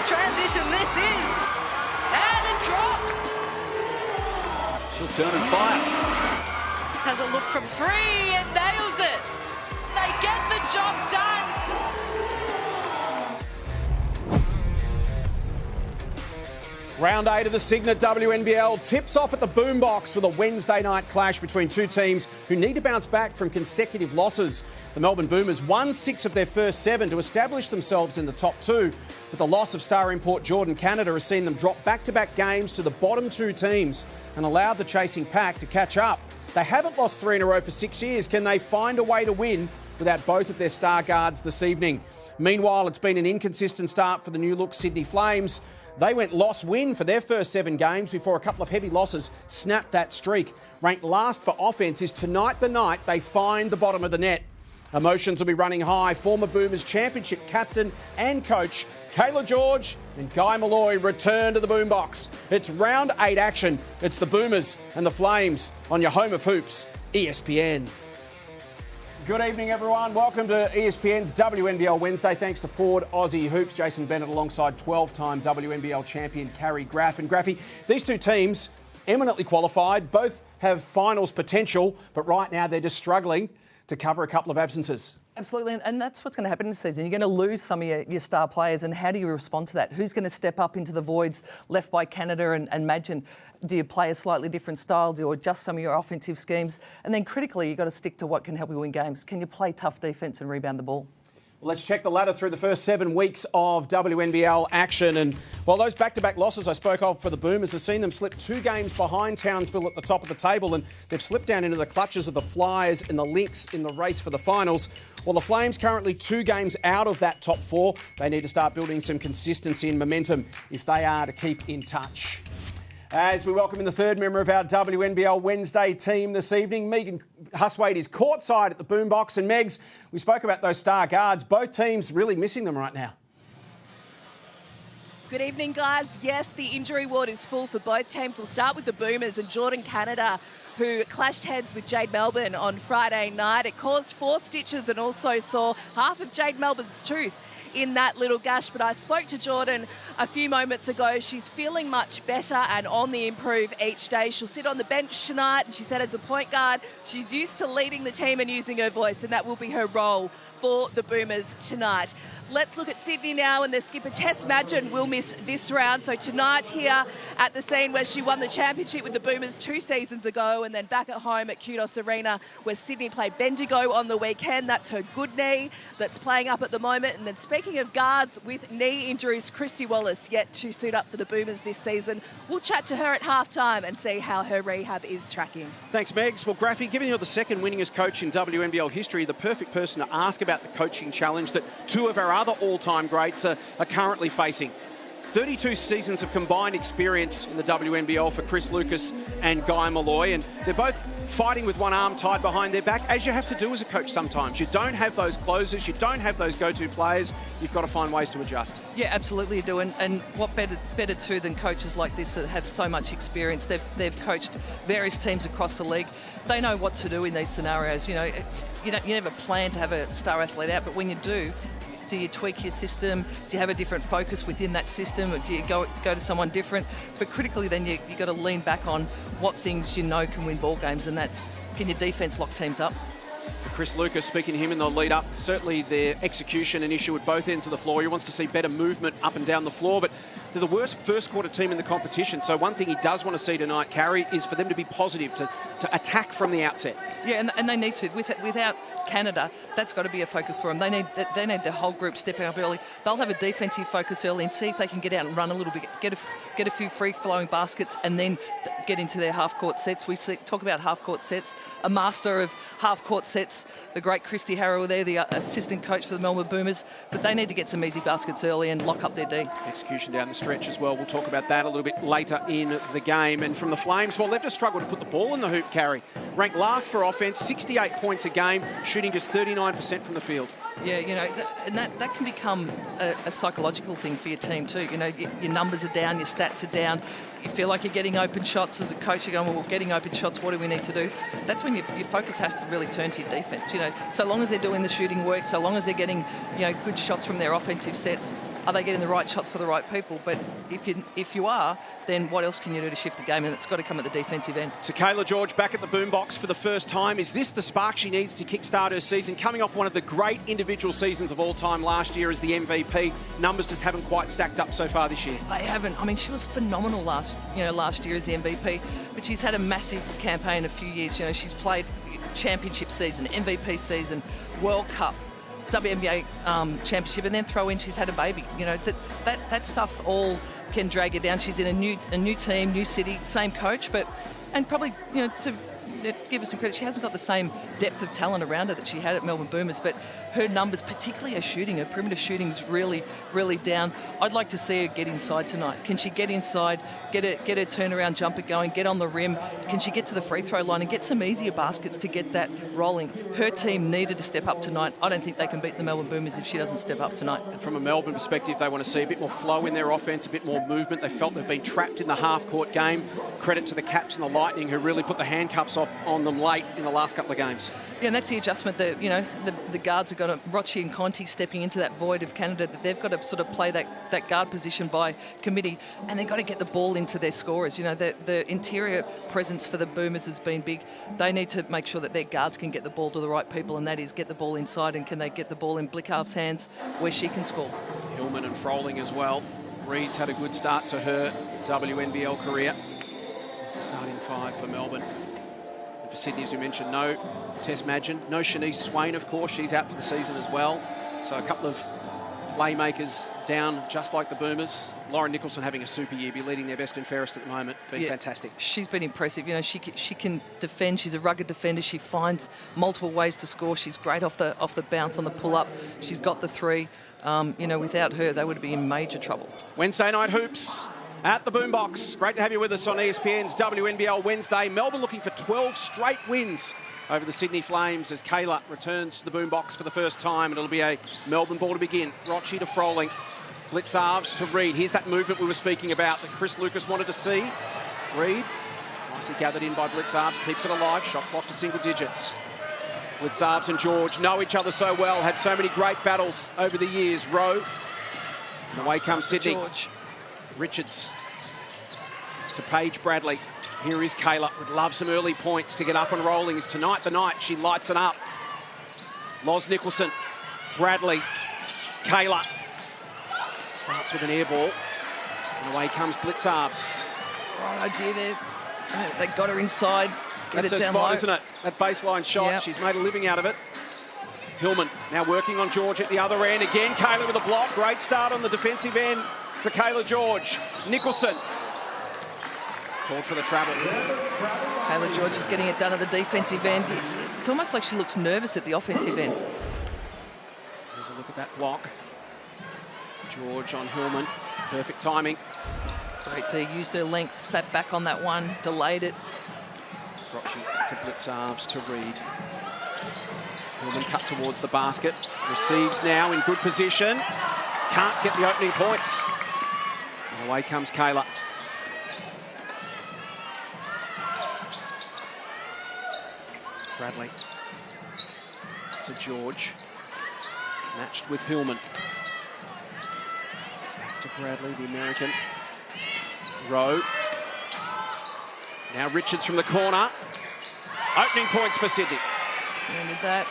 transition this is. And it drops. She'll turn and fire. Has a look from three and nails it. They get the job done. Round 8 of the Cygnett WNBL tips off at the Boombox with a Wednesday night clash between two teams who need to bounce back from consecutive losses. The Melbourne Boomers won 6 of their first 7 to establish themselves in the top 2, but the loss of star import Jordan Canada has seen them drop back-to-back games to the bottom 2 teams and allowed the chasing pack to catch up. They haven't lost 3 in a row for 6 years. Can they find a way to win without both of their star guards this evening? Meanwhile, it's been an inconsistent start for the new-look Sydney Flames. They went loss-win for their first 7 games before a couple of heavy losses snapped that streak. Ranked last for offence, is tonight the night they find the bottom of the net. Emotions will be running high. Former Boomers championship captain and coach Kayla George and Guy Malloy return to the Boombox. It's round 8 action. It's the Boomers and the Flames on your home of hoops, ESPN. Good evening, everyone. Welcome to ESPN's WNBL Wednesday. Thanks to Ford Aussie Hoops. Jason Bennett alongside 12-time WNBL champion Carrie Graff. And Graffy, these two teams, eminently qualified, both have finals potential, but right now they're just struggling to cover a couple of absences. Absolutely, and that's what's going to happen this season. You're going to lose some of your star players, and how do you respond to that? Who's going to step up into the voids left by Canada and imagine? Do you play a slightly different style? Do you adjust some of your offensive schemes? And then critically, you've got to stick to what can help you win games. Can you play tough defence and rebound the ball? Well, let's check the ladder through the first 7 weeks of WNBL action. And while those back-to-back losses I spoke of for the Boomers have seen them slip 2 games behind Townsville at the top of the table, and they've slipped down into the clutches of the Flyers and the Lynx in the race for the finals. Well, the Flames currently 2 games out of that top 4. They need to start building some consistency and momentum if they are to keep in touch. As we welcome in the third member of our WNBL Wednesday team this evening, Megan Huswaite is courtside at the Boombox. And Megs, we spoke about those star guards. Both teams really missing them right now. Good evening, guys. Yes, the injury ward is full for both teams. We'll start with the Boomers and Jordan Canada, who clashed heads with Jade Melbourne on Friday night. It caused 4 stitches and also saw half of Jade Melbourne's tooth in that little gash. But I spoke to Jordan a few moments ago. She's feeling much better and on the improve each day. She'll sit on the bench tonight, and she said as a point guard, she's used to leading the team and using her voice, and that will be her role for the Boomers tonight. Let's look at Sydney now, and their skipper Tess Madgen will miss this round. So tonight here at the scene where she won the championship with the Boomers 2 seasons ago, and then back at home at Kudos Arena where Sydney played Bendigo on the weekend. That's her good knee that's playing up at the moment. And then speaking of guards with knee injuries, Christy Wallace yet to suit up for the Boomers this season. We'll chat to her at halftime and see how her rehab is tracking. Thanks, Megs. Well, Graffy, given you're the second winningest coach in WNBL history, the perfect person to ask about the coaching challenge that 2 of our other all-time greats are currently facing. 32 seasons of combined experience in the WNBL for Chris Lucas and Guy Malloy, and they're both fighting with one arm tied behind their back, as you have to do as a coach sometimes. You don't have those closers, you don't have those go-to players. You've got to find ways to adjust. Yeah, absolutely you do. And what better too than coaches like this that have so much experience. They've coached various teams across the league. They know what to do in these scenarios. You know, you never plan to have a star athlete out, but when you do you tweak your system? Do you have a different focus within that system? Or do you go to someone different? But critically then you've got to lean back on what things you know can win ball games, and that's, can your defence lock teams up? Chris Lucas, speaking to him in the lead-up, certainly their execution an issue at both ends of the floor. He wants to see better movement up and down the floor, but they're the worst first-quarter team in the competition. So one thing he does want to see tonight, Carrie, is for them to be positive, to attack from the outset. Yeah, and they need to. Without Canada, that's got to be a focus for them. They need the whole group stepping up early. They'll have a defensive focus early and see if they can get out and run a little bit, get a few free-flowing baskets, and then get into their half-court sets. We talk about half-court sets. A master of half-court sets, the great Christy Harrell there, the assistant coach for the Melbourne Boomers. But they need to get some easy baskets early and lock up their D. Execution down the stretch as well. We'll talk about that a little bit later in the game. And from the Flames, well, they've just struggled to put the ball in the hoop, Carrie. Ranked last for offence, 68 points a game, shooting just 39% from the field. Yeah, you know, that can become a psychological thing for your team too. You know, your numbers are down, your stats are down. You feel like you're getting open shots as a coach. You're going, well, getting open shots, what do we need to do? That's when your focus has to really turn to your defence. You know, so long as they're doing the shooting work, so long as they're getting, you know, good shots from their offensive sets, are they getting the right shots for the right people? But if you are, then what else can you do to shift the game? And it's got to come at the defensive end. So Kayla George back at the boombox for the first time. Is this the spark she needs to kickstart her season? Coming off one of the great individual seasons of all time last year as the MVP. Numbers just haven't quite stacked up so far this year. They haven't. I mean, she was phenomenal last year as the MVP, but she's had a massive campaign a few years. You know, she's played championship season, MVP season, World Cup, WNBA championship, and then throw in she's had a baby. You know, that stuff all can drag her down. She's in a new team, new city, same coach, and probably, you know, to give her some credit, she hasn't got the same depth of talent around her that she had at Melbourne Boomers, but her numbers, particularly her shooting, her perimeter shooting is really, really down. I'd like to see her get inside tonight. Can she get inside, get her turnaround jumper going, get on the rim? Can she get to the free throw line and get some easier baskets to get that rolling? Her team needed to step up tonight. I don't think they can beat the Melbourne Boomers if she doesn't step up tonight. And from a Melbourne perspective, they want to see a bit more flow in their offense, a bit more movement. They felt they've been trapped in the half-court game. Credit to the Caps and the Lightning, who really put the handcuffs on them late in the last couple of games. Yeah, and that's the adjustment that, you know, the guards have got to, Rochi and Conti stepping into that void of Canada, that they've got to sort of play that guard position by committee, and they've got to get the ball into their scorers. You know, the interior presence for the Boomers has been big. They need to make sure that their guards can get the ball to the right people, and that is get the ball inside, and can they get the ball in Blickharv's hands where she can score. Hillman and Froling as well. Reed's had a good start to her WNBL career. It's the starting five for Melbourne. And for Sydney, as we mentioned, no Tess Madgen, no Shanice Swain, of course. She's out for the season as well. So a couple of playmakers down, just like the Boomers. Lauren Nicholson having a super year, be leading their best and fairest at the moment. Been fantastic. She's been impressive. You know, she can defend. She's a rugged defender. She finds multiple ways to score. She's great off the bounce on the pull-up. She's got the three. You know, without her, they would be in major trouble. Wednesday night hoops at the Boombox. Great to have you with us on ESPN's WNBL Wednesday. Melbourne looking for 12 straight wins over the Sydney Flames as Kayla returns to the Boombox for the first time, and it'll be a Melbourne ball to begin. Rochi to Froling. Blitzarves to Reed. Here's that movement we were speaking about that Chris Lucas wanted to see. Reed, nicely gathered in by Blitzarves, keeps it alive. Shot clock to single digits. Blitzarves and George know each other so well, had so many great battles over the years. Rowe, and away comes Sydney. George. Richards to Paige Bradley. Here is Kayla, would love some early points to get up and rolling. Is tonight the night she lights it up. Loz Nicholson, Bradley, Kayla. Starts with an air ball. And away comes Blitzarves. Right idea there. They got her inside. That's her spot, isn't it? That baseline shot. Yep. She's made a living out of it. Hillman now working on George at the other end. Again, Kayla with a block. Great start on the defensive end for Kayla George. Nicholson. Called for the travel. Kayla George is getting it done at the defensive end. It's almost like she looks nervous at the offensive end. There's a look at that block. George on Hillman. Perfect timing. Great D, used her length, sat back on that one, delayed it. Rochi to Blitzarves to Reed. Hillman cut towards the basket. Receives now in good position. Can't get the opening points. And away comes Kayla. Bradley to George. Matched with Hillman. Back to Bradley, the American. Rowe. Now Richards from the corner. Opening points for Sydney. And with that,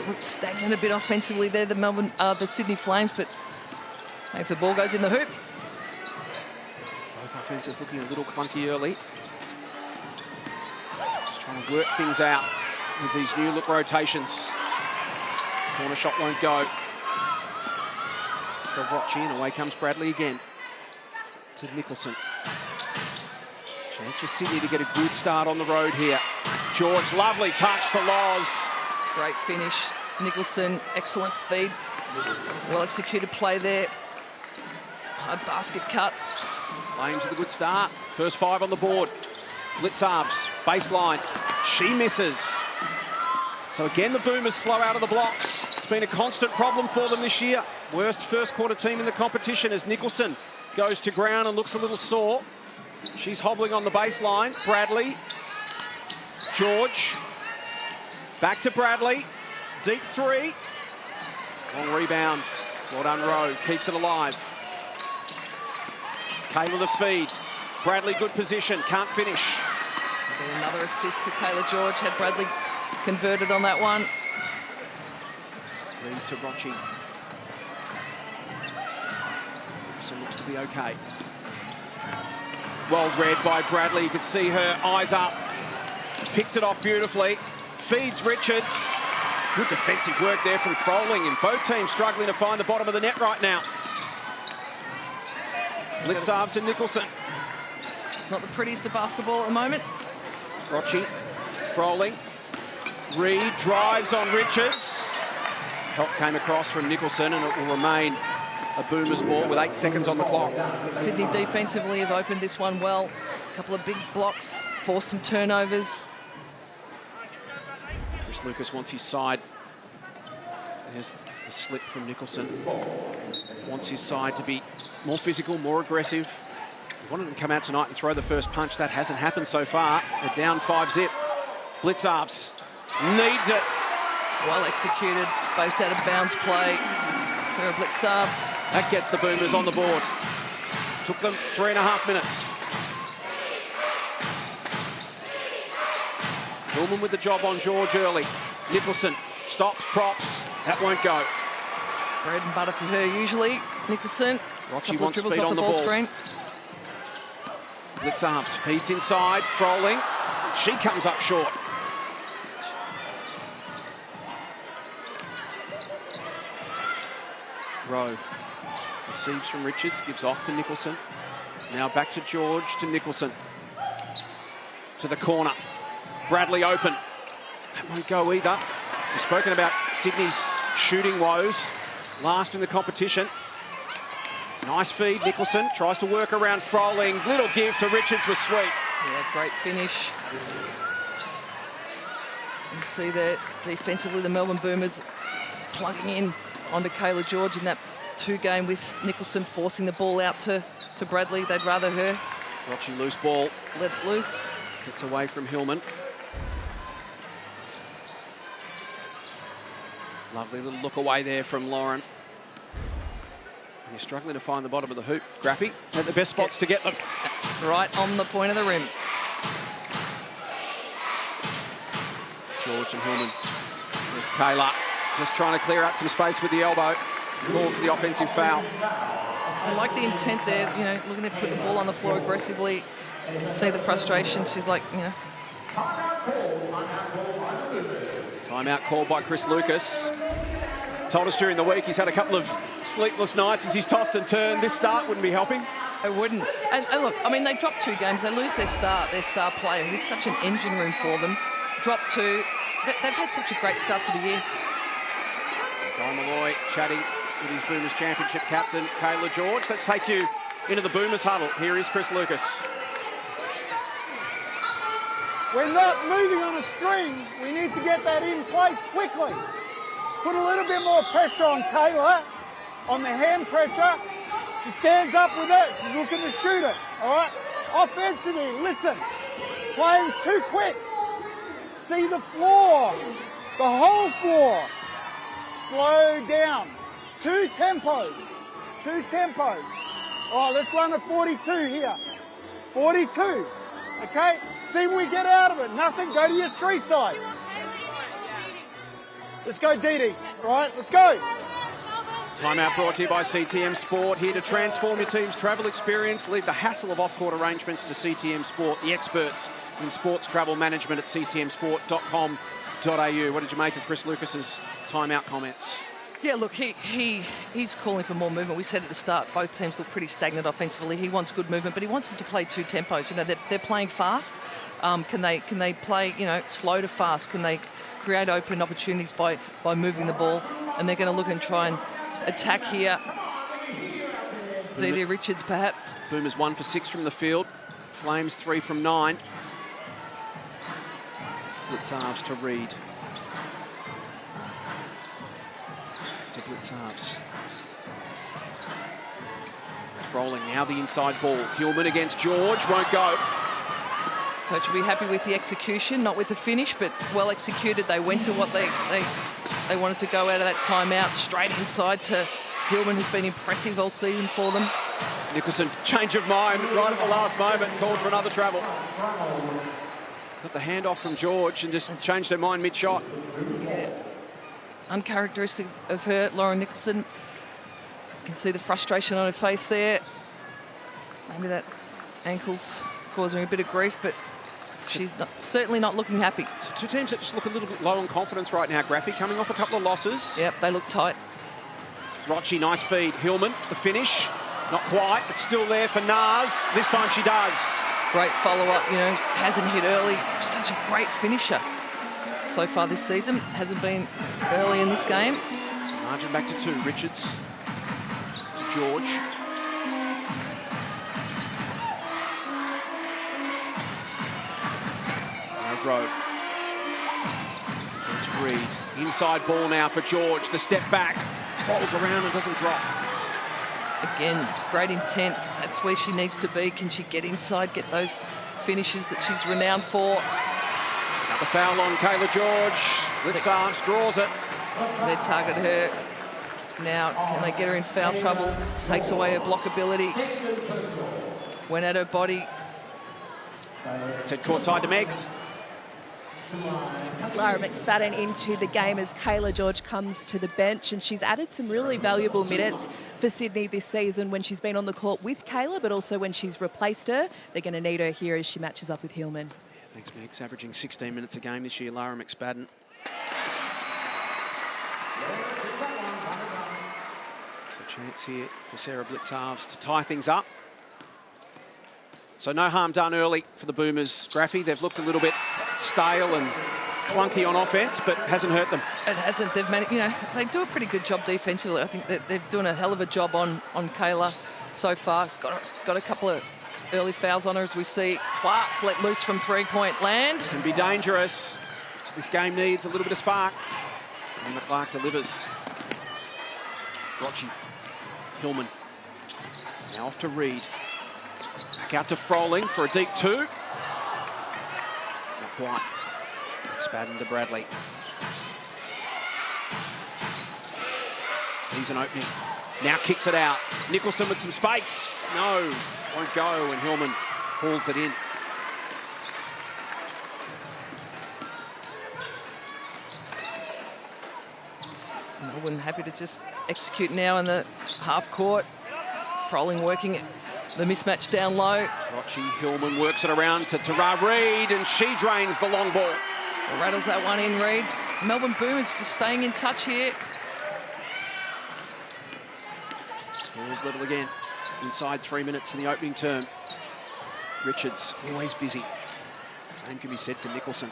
looked stagnant a bit offensively there, the Sydney Flames, but if the ball goes in the hoop. Both offences looking a little clunky early. Just trying to work things out with these new look rotations. Corner shot won't go. For Rochi, and away comes Bradley again. To Nicholson. Chance for Sydney to get a good start on the road here. George, lovely touch to Loz. Great finish. Nicholson, excellent feed. Well executed play there. Hard basket cut. Flames with a good start. First five on the board. Blitzarves, baseline. She misses. So again, the Boomers slow out of the blocks. It's been a constant problem for them this year. Worst first quarter team in the competition as Nicholson goes to ground and looks a little sore. She's hobbling on the baseline. Bradley. George. Back to Bradley. Deep three. Long rebound Well done, Rowe. Keeps it alive. Kayla the feed. Bradley, good position. Can't finish. Another assist for Kayla George. Had Bradley converted on that one. Reed to Rochi. So looks to be okay. Well read by Bradley. You could see her eyes up. Picked it off beautifully. Feeds Richards. Good defensive work there from Froling, and both teams struggling to find the bottom of the net right now. Blitzarves and Nicholson. It's not the prettiest of basketball at the moment. Rochi, Froling. Reed drives on Richards. Help came across from Nicholson, and it will remain a Boomers ball with 8 seconds on the clock. Sydney defensively have opened this one well. A couple of big blocks, forced some turnovers. Chris Lucas wants his side. There's the slip from Nicholson. Wants his side to be more physical, more aggressive. He wanted him to come out tonight and throw the first punch. That hasn't happened so far. They're down 5-zip. Blitzarves needs it. Well executed, base out of bounds play. Sarah Blitzarves. That gets the Boomers on the board. Took them 3.5 minutes. Hillman with the job on George early. Nicholson stops, props. That won't go. Bread and butter for her usually. Nicholson. Rochi wants speed on the ball. Screen. Blitzarves feeds inside. Froling. She comes up short. Rowe receives from Richards, gives off to Nicholson. Now back to George, to Nicholson. To the corner. Bradley open. That won't go either. We've spoken about Sydney's shooting woes. Last in the competition. Nice feed. Nicholson tries to work around Froling. Little give to Richards was sweet. Yeah, great finish. You see there defensively the Melbourne Boomers plugging in onto Kayla George in that 2-game with Nicholson forcing the ball out to Bradley. They'd rather her. Rochi loose ball. Let it loose. Gets away from Hillman. Lovely little look away there from Lauren. And you're struggling to find the bottom of the hoop. Graffy at the best spots to get them. Right on the point of the rim. George and Hillman. There's Kayla. Just trying to clear out some space with the elbow. Call for the offensive foul. I like the intent there, you know, looking to put the ball on the floor aggressively. See the frustration. She's like, you know. Timeout called by Chris Lucas. Told us during the week he's had a couple of sleepless nights as he's tossed and turned. This start wouldn't be helping. It wouldn't. And look, I mean, they dropped 2 games. They lose their star player, who's such an engine room for them. Drop 2. They've had such a great start to the year. Guy Malloy chatting with his Boomers Championship captain, Kayla George. Let's take you into the Boomers huddle. Here is Chris Lucas. We're not moving on a string. We need to get that in place quickly. Put a little bit more pressure on Kayla, on the hand pressure. She stands up with it. She's looking to shoot it, all right? Offensively, listen, playing too quick. See the floor, the whole floor. Slow down. 2 tempos. All right, let's run a 42 here. 42, okay? See what we get out of it. Nothing, go to your 3 side. Let's go, Dee. All right, let's go. Timeout brought to you by CTM Sport. Here to transform your team's travel experience. Leave the hassle of off-court arrangements to CTM Sport, the experts in sports travel management at ctmsport.com.au. What did you make of Chris Lucas's timeout comments? Yeah, look, he's calling for more movement. We said at the start, both teams look pretty stagnant offensively. He wants good movement, but he wants them to play 2 tempos. You know, they're playing fast. Can they play, you know, slow to fast? Can they create open opportunities by moving the ball? And they're going to look and try and attack here. Dee Richards, perhaps. Boomers 1 for 6 from the field. Flames 3 from 9. Blitzarves to Reed. To Blitzarves. Rolling now the inside ball. Hillman against George, won't go. Coach will be happy with the execution, not with the finish, but well executed. They went to what they wanted to go out of that timeout, straight inside to Hillman has been impressive all season for them. Nicholson, change of mind right at the last moment, called for another travel. Got the handoff from George and just changed her mind mid-shot. Yeah. Uncharacteristic of her, Lauren Nicholson. You can see the frustration on her face there. Maybe that ankle's causing her a bit of grief, but she's certainly not looking happy. So two teams that just look a little bit low on confidence right now. Graffy coming off a couple of losses. Yep, they look tight. Rochi, nice feed. Hillman, the finish. Not quite, but still there for Nars. This time she does. Great follow-up, you know, hasn't hit early. Such a great finisher so far this season. Hasn't been early in this game. So margin back to 2. Richards to George. No row. It's Reed. Inside ball now for George. The step back. Rolls around and doesn't drop. Again, great intent. That's where she needs to be. Can she get inside, get those finishes that she's renowned for? Another foul on Kayla George. Lifts arms, draws it. They target her. Now, can they get her in foul trouble? Takes away her blockability. Went at her body. It's at courtside to Megs. Lara McSpadden into the game as Kayla George comes to the bench, and she's added some really valuable minutes for Sydney this season when she's been on the court with Kayla, but also when she's replaced her. They're going to need her here as she matches up with Hillman. Yeah, thanks, Megs. Averaging 16 minutes a game this year, Lara McSpadden. So chance here for Sarah Blitzarves to tie things up. So no harm done early for the Boomers. Graffy, they've looked a little bit stale and clunky on offense, but hasn't hurt them. It hasn't. They've managed, you know, they do a pretty good job defensively. I think that they're doing a hell of a job on Kayla so far. Got a couple of early fouls on her as we see Clark let loose from three-point land. Can be dangerous. So this game needs a little bit of spark. And Clark delivers. Rochi, Hillman. Now off to Reed. Back out to Froling for a deep 2. Not quite. McSpadden to Bradley. Season opening. Now kicks it out. Nicholson with some space. No, won't go, and Hillman pulls it in. Melbourne happy to just execute now in the half court. Froling working it. The mismatch down low. Rochi, Hillman works it around to Tara Reid, and she drains the long ball. Rattles that one in, Reid. Melbourne Boomers just staying in touch here. Scores little again. Inside 3 minutes in the opening term. Richards, always busy. Same can be said for Nicholson.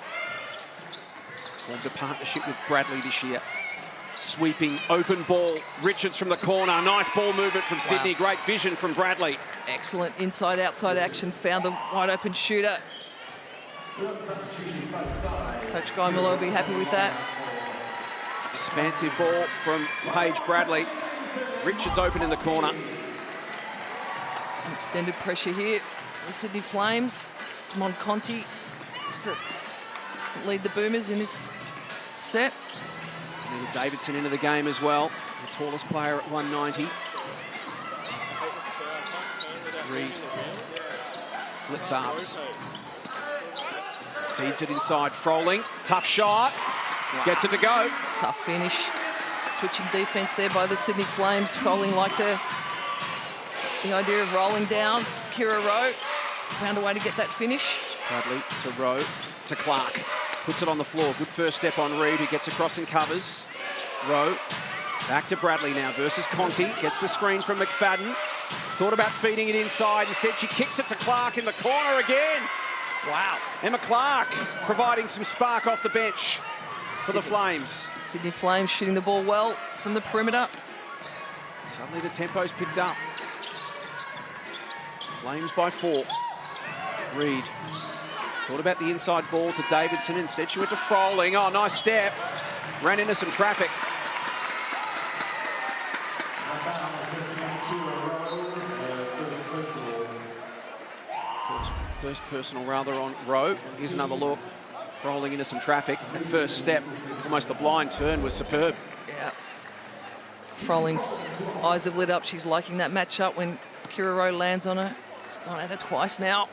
Formed a partnership with Bradley this year. Sweeping open ball. Richards from the corner. Nice ball movement from Sydney. Wow. Great vision from Bradley. Excellent inside-outside action. Found the wide-open shooter. Coach Guy Miller will be happy with that. Expansive ball from Paige Bradley. Richards open in the corner. Some extended pressure here. The Sydney Flames. Simon Conti just to lead the Boomers in this set. Nina Davidson into the game as well. The tallest player at 190. Reed. Blitzarves. Feeds it inside. Froling. Tough shot. Gets it to go. Tough finish. Switching defence there by the Sydney Flames. Froling like the idea of rolling down. Kira Rowe found a way to get that finish. Bradley to Rowe to Clark. Puts it on the floor. Good first step on Reed, who gets across and covers. Rowe back to Bradley now versus Conti. Gets the screen from McFadden. Thought about feeding it inside. Instead, she kicks it to Clark in the corner again. Wow. Emma Clark providing some spark off the bench for the Flames. Sydney Flames shooting the ball well from the perimeter. Suddenly the tempo's picked up. Flames by 4. Reed thought about the inside ball to Davidson. Instead, she went to Froling. Oh, nice step. Ran into some traffic. First personal rather on Rowe. Here's another look. Froling into some traffic. That first step, almost the blind turn, was superb. Yeah. Frolling's eyes have lit up. She's liking that matchup when Kiriro lands on her. She's gone at her twice now.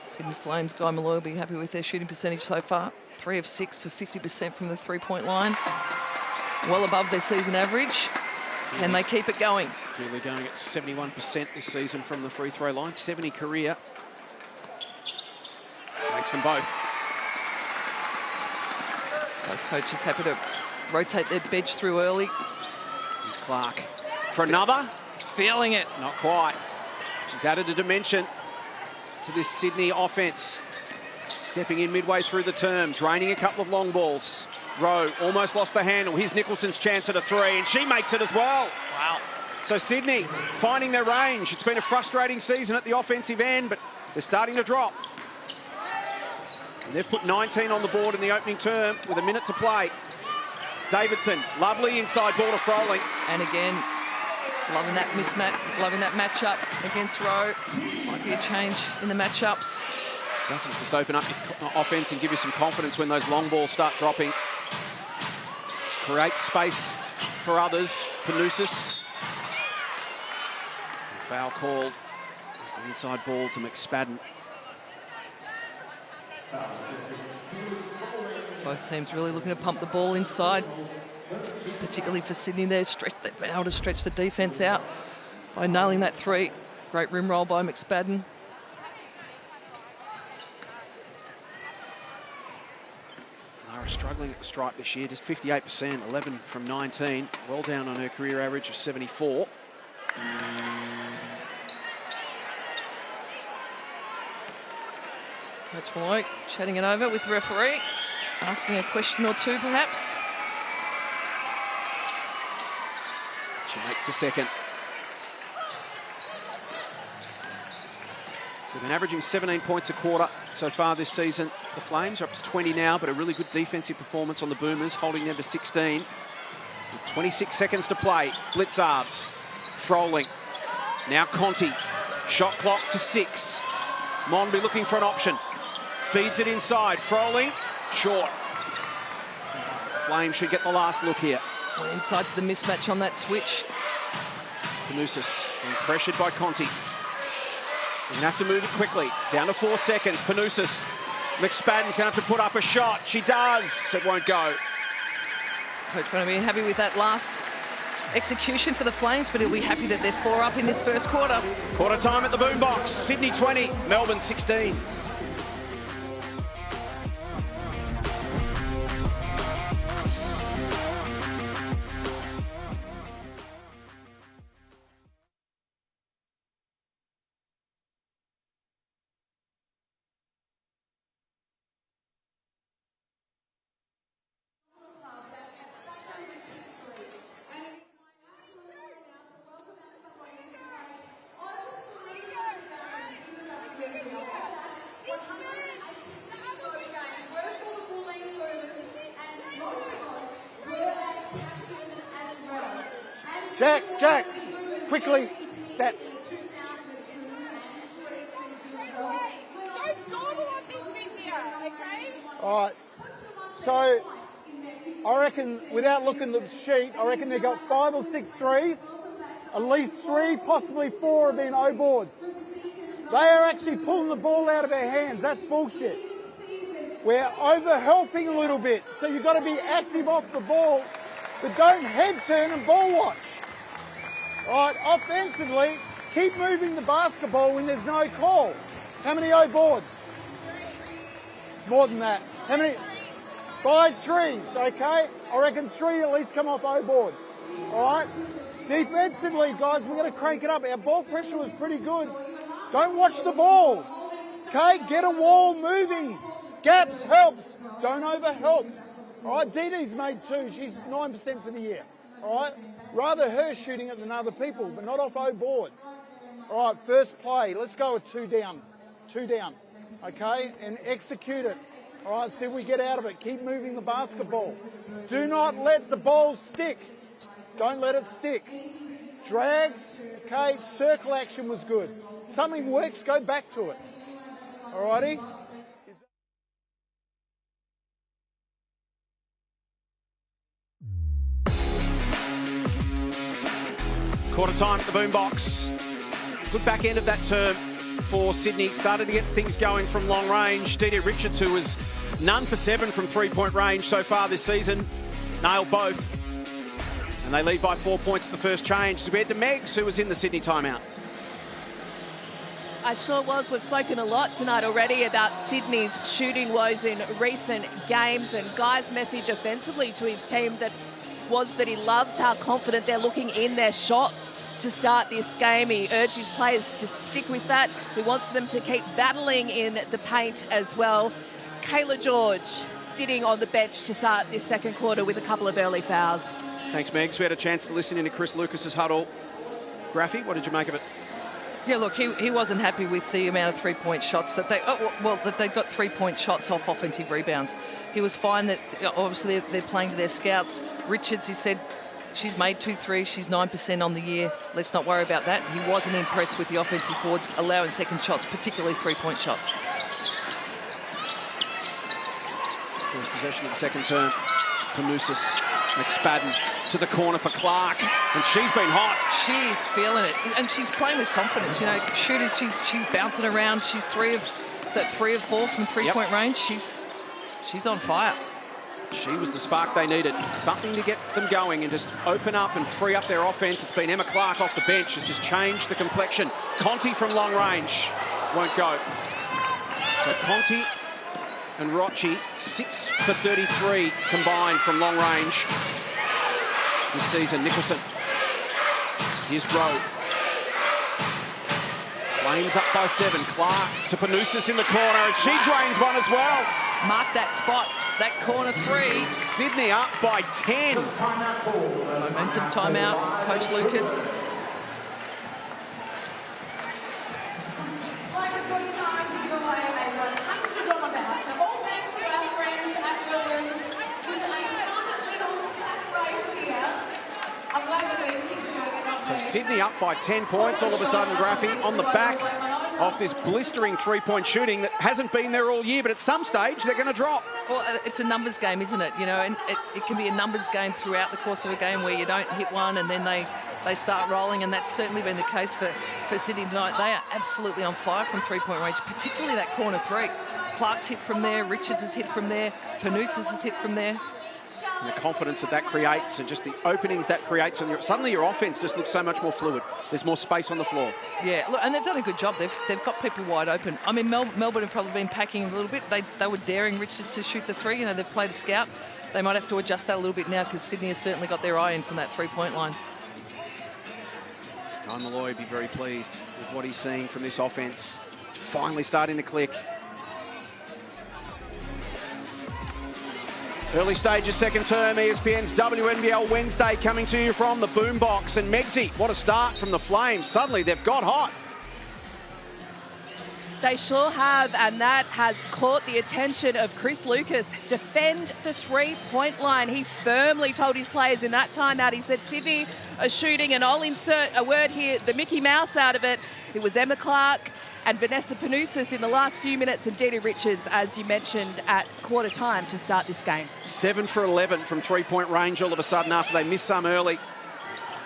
Sydney Flames, Guy Malloy will be happy with their shooting percentage so far. 3 of 6 for 50% from the three-point line. Well above their season average. Can they keep it going? Really going at 71% this season from the free throw line. 70 career. Makes them both. Both coaches happy to rotate their bench through early. Here's Clark for another. Feeling it. Not quite. She's added a dimension to this Sydney offense. Stepping in midway through the term, draining a couple of long balls. Rowe almost lost the handle. Here's Nicholson's chance at a three, and she makes it as well. Wow. So Sydney finding their range. It's been a frustrating season at the offensive end, but they're starting to drop. And they've put 19 on the board in the opening term with a minute to play. Davidson, lovely inside ball to Froling. And again, loving that mismatch, loving that matchup against Rowe. Might be a change in the matchups. Doesn't just open up your offense and give you some confidence when those long balls start dropping. Just create space for others. Panousis. Foul called. It's the inside ball to McSpadden. Both teams really looking to pump the ball inside, particularly for Sydney. They've been able to stretch the defence out by nailing that three. Great rim roll by McSpadden. Lara struggling at the stripe this year, just 58%, 11 from 19. Well down on her career average of 74. Coach Malloy chatting it over with the referee, asking a question or two perhaps. She makes the second. So they've been averaging 17 points a quarter so far this season. The Flames are up to 20 now, but a really good defensive performance on the Boomers, holding them to 16. With 26 seconds to play. Blitzarves. Froling. Now Conti. Shot clock to 6. Monby looking for an option. Feeds it inside. Froling. Short. Flames should get the last look here. Well, inside to the mismatch on that switch. Panousis being pressured by Conti. They're going to have to move it quickly. Down to 4 seconds. Panousis. McSpadden's going to have to put up a shot. She does. It won't go. Coach going to be happy with that last execution for the Flames, but he'll be happy that they're 4 up in this first quarter. Quarter time at the Boombox. Sydney 20, Melbourne 16. Jack, quickly, stats. All right, so I reckon, without looking at the sheet, I reckon they got 5 or 6 threes. At least 3, possibly 4 have been O boards. They are actually pulling the ball out of our hands. That's bullshit. We're over-helping a little bit, so you've got to be active off the ball, but don't head turn and ball watch. All right, offensively, keep moving the basketball when there's no call. How many O boards? It's more than that. How many? 5 threes, okay? I reckon 3 at least come off O boards. All right? Defensively, guys, we've got to crank it up. Our ball pressure was pretty good. Don't watch the ball. Okay? Get a wall moving. Gaps helps. Don't over-help. All right? Dee Dee's made 2. She's 9% for the year. All right? Rather her shooting it than other people, but not off O boards. All right, first play. Let's go with 2 down. 2 down. Okay? And execute it. All right, see if we get out of it. Keep moving the basketball. Do not let the ball stick. Don't let it stick. Drags, okay? Circle action was good. Something works, go back to it. All righty? Quarter time at the boombox. Good back end of that term for Sydney. Started to get things going from long range. Didi Richards, who was none for 7 from three-point range so far this season, nailed both. And they lead by 4 points at the first change. So we head to Megs, who was in the Sydney timeout. I sure was. We've spoken a lot tonight already about Sydney's shooting woes in recent games, and Guy's message offensively to his team was that he loves how confident they're looking in their shots to start this game. He urged his players to stick with that. He wants them to keep battling in the paint as well. Kayla George sitting on the bench to start this second quarter with a couple of early fouls. Thanks, Megs. We had a chance to listen into Chris Lucas's huddle. Graffy, what did you make of it? Yeah, look, he wasn't happy with the amount of three-point shots that they got three-point shots off offensive rebounds. He was fine that obviously they're playing to their scouts. Richards, he said, she's made 2 threes, she's 9% on the year. Let's not worry about that. He wasn't impressed with the offensive boards allowing second shots, particularly three-point shots. First possession of the second term. Panousis, McSpadden to the corner for Clark, and she's been hot. She's feeling it, and she's playing with confidence. You know, shooters, she's bouncing around. She's 3 of 4 from three-point range. She's on fire. She was the spark they needed. Something to get them going and just open up and free up their offense. It's been Emma Clark off the bench. Has just changed the complexion. Conti from long range won't go. So Conti and Rocci, 6 for 33 combined from long range this season. Nicholson. Here's Rowe. Flames up by 7. Clark to Panousis in the corner, and she drains one as well. Mark that spot, that corner 3. Sydney up by 10. Momentum timeout, Coach Lucas. Like a good time to give away a $100 voucher, all thanks to our friends at Williams with a fun little sack race here. I'm glad that these kids are doing it. So Sydney up by 10 points all of a sudden, Graffy, on the back of this blistering three-point shooting that hasn't been there all year, but at some stage they're going to drop. Well, it's a numbers game, isn't it? You know, and it can be a numbers game throughout the course of a game where you don't hit one and then they start rolling, and that's certainly been the case for Sydney tonight. They are absolutely on fire from three-point range, particularly that corner 3. Clark's hit from there, Richards has hit from there, Panousis has hit from there. And the confidence that creates and just the openings that creates, and suddenly your offense just looks so much more fluid. There's more space on the floor. Yeah, look, and they've done a good job. They've got people wide open. I mean, Melbourne have probably been packing a little bit. They were daring Richards to shoot the 3. You know, they've played a scout. They might have to adjust that a little bit now because Sydney has certainly got their eye in from that three-point line. Guy Malloy be very pleased with what he's seeing from this offense. It's finally starting to click. Early stages, second term, ESPN's WNBL Wednesday coming to you from the boombox. And Megsy, what a start from the Flames. Suddenly they've got hot. They sure have, and that has caught the attention of Chris Lucas. Defend the three-point line. He firmly told his players in that timeout, he said, Sydney are shooting, and I'll insert a word here, the Mickey Mouse out of it. It was Emma Clark and Vanessa Panousis in the last few minutes, and Didi Richards, as you mentioned, at quarter time to start this game. 7 for 11 from three-point range all of a sudden after they missed some early.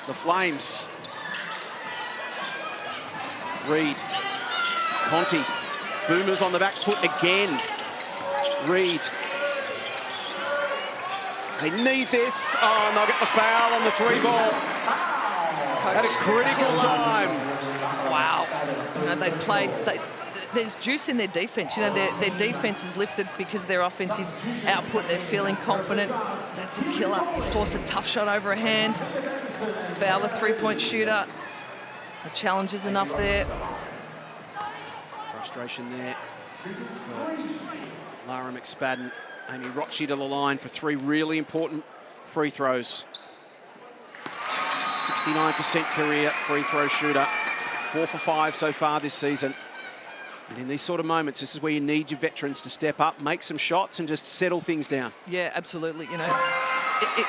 The Flames. Reed. Conti. Boomers on the back foot again. Reed. They need this. Oh, and they'll get the foul on the 3-ball. At a critical time. Wow. You know, they played... There's juice in their defence. You know, their defence is lifted because of their offensive output. They're feeling confident. That's a killer. You force a tough shot over a hand. Foul the three-point shooter. The challenge is enough there. Frustration there for Lara McSpadden. Amy Rocci to the line for 3 really important free throws. 69% career free throw shooter. 4 for 5 so far this season. And in these sort of moments, this is where you need your veterans to step up, make some shots and just settle things down. Yeah, absolutely. You know,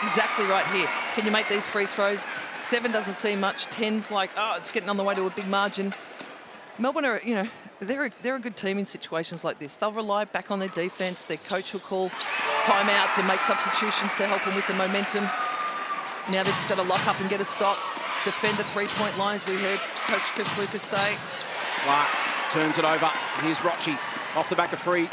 exactly right here. Can you make these free throws? 7 doesn't seem much. 10's like, oh, it's getting on the way to a big margin. Melbourne are, you know, they're a good team in situations like this. They'll rely back on their defence. Their coach will call timeouts and make substitutions to help them with the momentum. Now they've just got to lock up and get a stop. defend the three-point line, as we heard Coach Chris Lucas say. Clark turns it over. Here's Rocci off the back of free.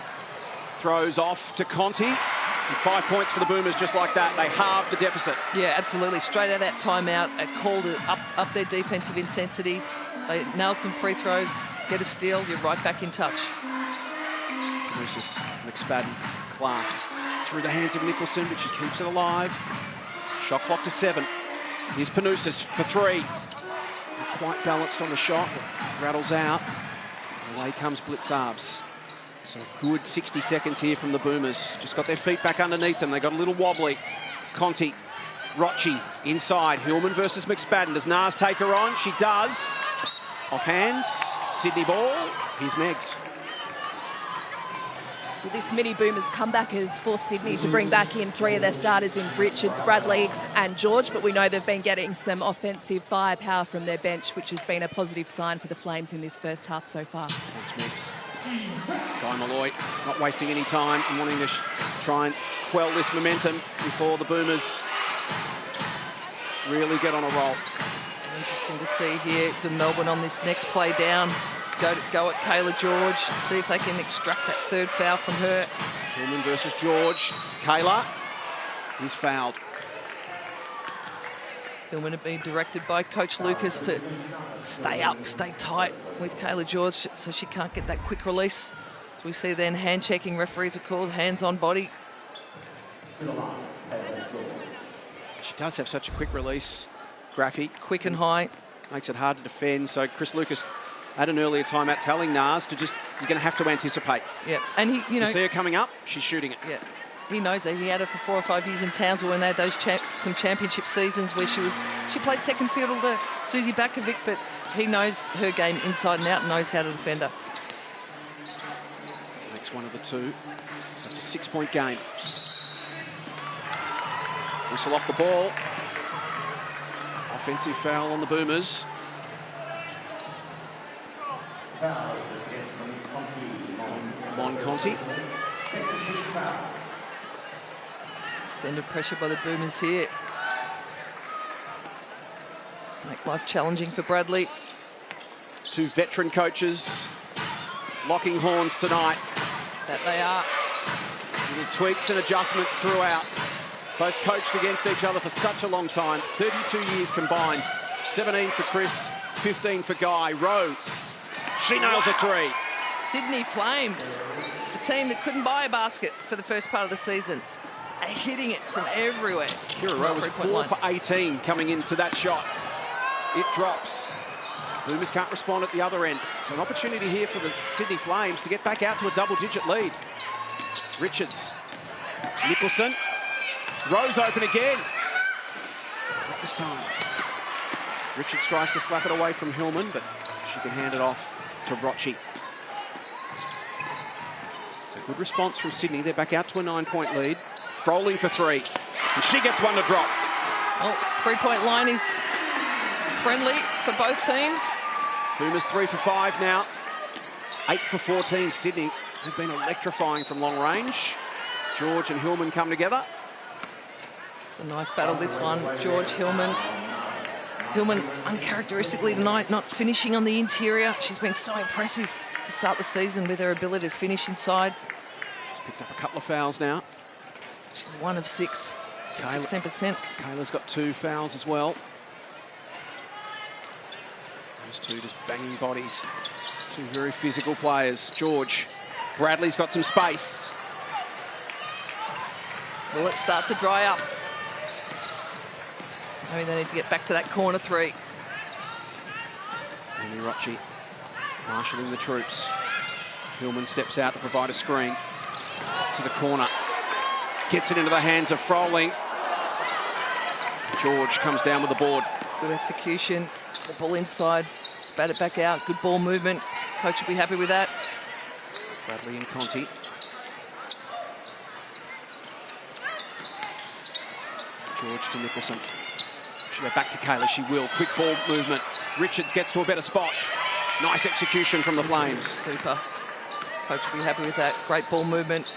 Throws off to Conti. And 5 points for the Boomers just like that. They halved the deficit. Yeah, absolutely. Straight out of that timeout, it called it up their defensive intensity. They nailed some free throws, get a steal, you're right back in touch. Moses, McSpadden, Clark through the hands of Nicholson, but she keeps it alive. Shot clock to 7. Here's Panousis for 3. Not quite balanced on the shot, but rattles out. Away comes Blitzarves. So a good 60 seconds here from the Boomers. Just got their feet back underneath them. They got a little wobbly. Conti, Rocci inside. Hillman versus McSpadden. Does Nars take her on? She does. Off hands. Sydney ball. Here's Megs. Well, this mini Boomers comeback has forced Sydney to bring back in 3 of their starters in Richards, Bradley and George, but we know they've been getting some offensive firepower from their bench, which has been a positive sign for the Flames in this first half so far. Thanks, Megs. Guy Malloy not wasting any time and wanting to try and quell this momentum before the Boomers really get on a roll. Interesting to see here to Melbourne on this next play down. Go at Kayla George, see if they can extract that third foul from her. Hillman versus George. Kayla is fouled. Hillman had been directed by Coach Lucas to stay up, stay tight with Kayla George so she can't get that quick release. As we see then hand-checking referees are called, hands on body. She does have such a quick release. Graffy. Quick and high. Makes it hard to defend. So Chris Lucas at an earlier timeout telling Nars to just, you're going to have to anticipate. Yeah, and he, you know. You see her coming up, she's shooting it. Yeah. He knows that. He had her for 4 or 5 years in Townsville when they had those some championship seasons where she played second fiddle to Susie Bakovic, but he knows her game inside and out and knows how to defend her. Makes one of the 2. So it's a 6-point game. Whistle off the ball. Offensive foul on the Boomers. Mon Conti. Extended pressure by the Boomers here. Make life challenging for Bradley. 2 veteran coaches locking horns tonight. That they are. Little tweaks and adjustments throughout. Both coached against each other for such a long time. 32 years combined. 17 for Chris, 15 for Guy. Rowe, she nails a 3. Sydney Flames, the team that couldn't buy a basket for the first part of the season, are hitting it from everywhere. Kira Rowe was 4 for 18 coming into that shot. It drops. Boomers can't respond at the other end. So an opportunity here for the Sydney Flames to get back out to a double-digit lead. Richards, Nicholson, Rose open again. Not this time. Richards tries to slap it away from Hillman, but she can hand it off to Rocci. So good response from Sydney. They're back out to a 9-point lead. Froling for 3, and she gets one to drop. Well, three-point line is friendly for both teams. Boomers 3 for 5 now. 8 for 14 Sydney. They've been electrifying from long range. George and Hillman come together. It's a nice battle, this one. George, Hillman. Hillman, uncharacteristically tonight, not finishing on the interior. She's been so impressive to start the season with her ability to finish inside. She's picked up a couple of fouls now. She's 1 of 6, 16%. Kayla's got 2 fouls as well. Those 2 just banging bodies. 2 very physical players. George. Bradley's got some space. Will it start to dry up? Maybe they need to get back to that corner 3. Amy Rocci marshalling the troops. Hillman steps out to provide a screen. To the corner. Gets it into the hands of Froling. George comes down with the board. Good execution. The ball inside. Spat it back out. Good ball movement. Coach will be happy with that. Bradley and Conti. George to Nicholson. She'll go back to Kayla. She will. Quick ball movement. Richards gets to a better spot. Nice execution from the Flames. Super. Coach will be happy with that. Great ball movement.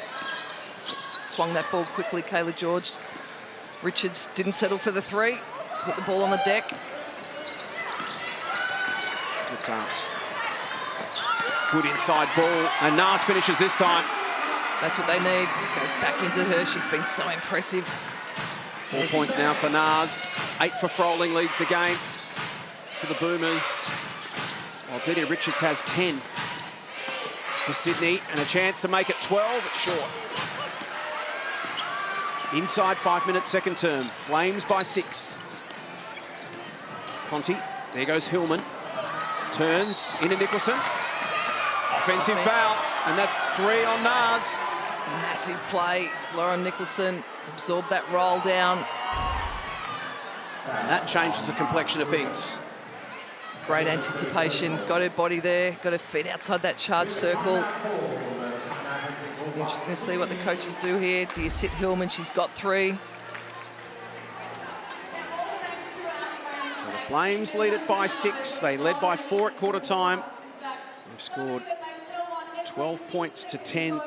Swung that ball quickly, Kayla George. Richards didn't settle for the 3. Put the ball on the deck. Splits arms. Good inside ball, and Nas finishes this time. That's what they need. Go back into her. She's been so impressive. 4 points now for Nas. 8 for Froling, leads the game for the Boomers. While Didi Richards has 10 for Sydney, and a chance to make it 12, it's short. Inside 5 minutes, second term. Flames by 6. Conti, there goes Hillman. Turns into Nicholson. Offensive foul, and that's 3 on Nas. Massive play. Lauren Nicholson absorbed that roll down. And that changes the complexion of things. Great anticipation. Got her body there. Got her feet outside that charge circle. Interesting to see what the coaches do here. Do you sit Hillman? She's got 3. So the Flames lead it by 6. They led by 4 at quarter time. They've scored 12 points to 10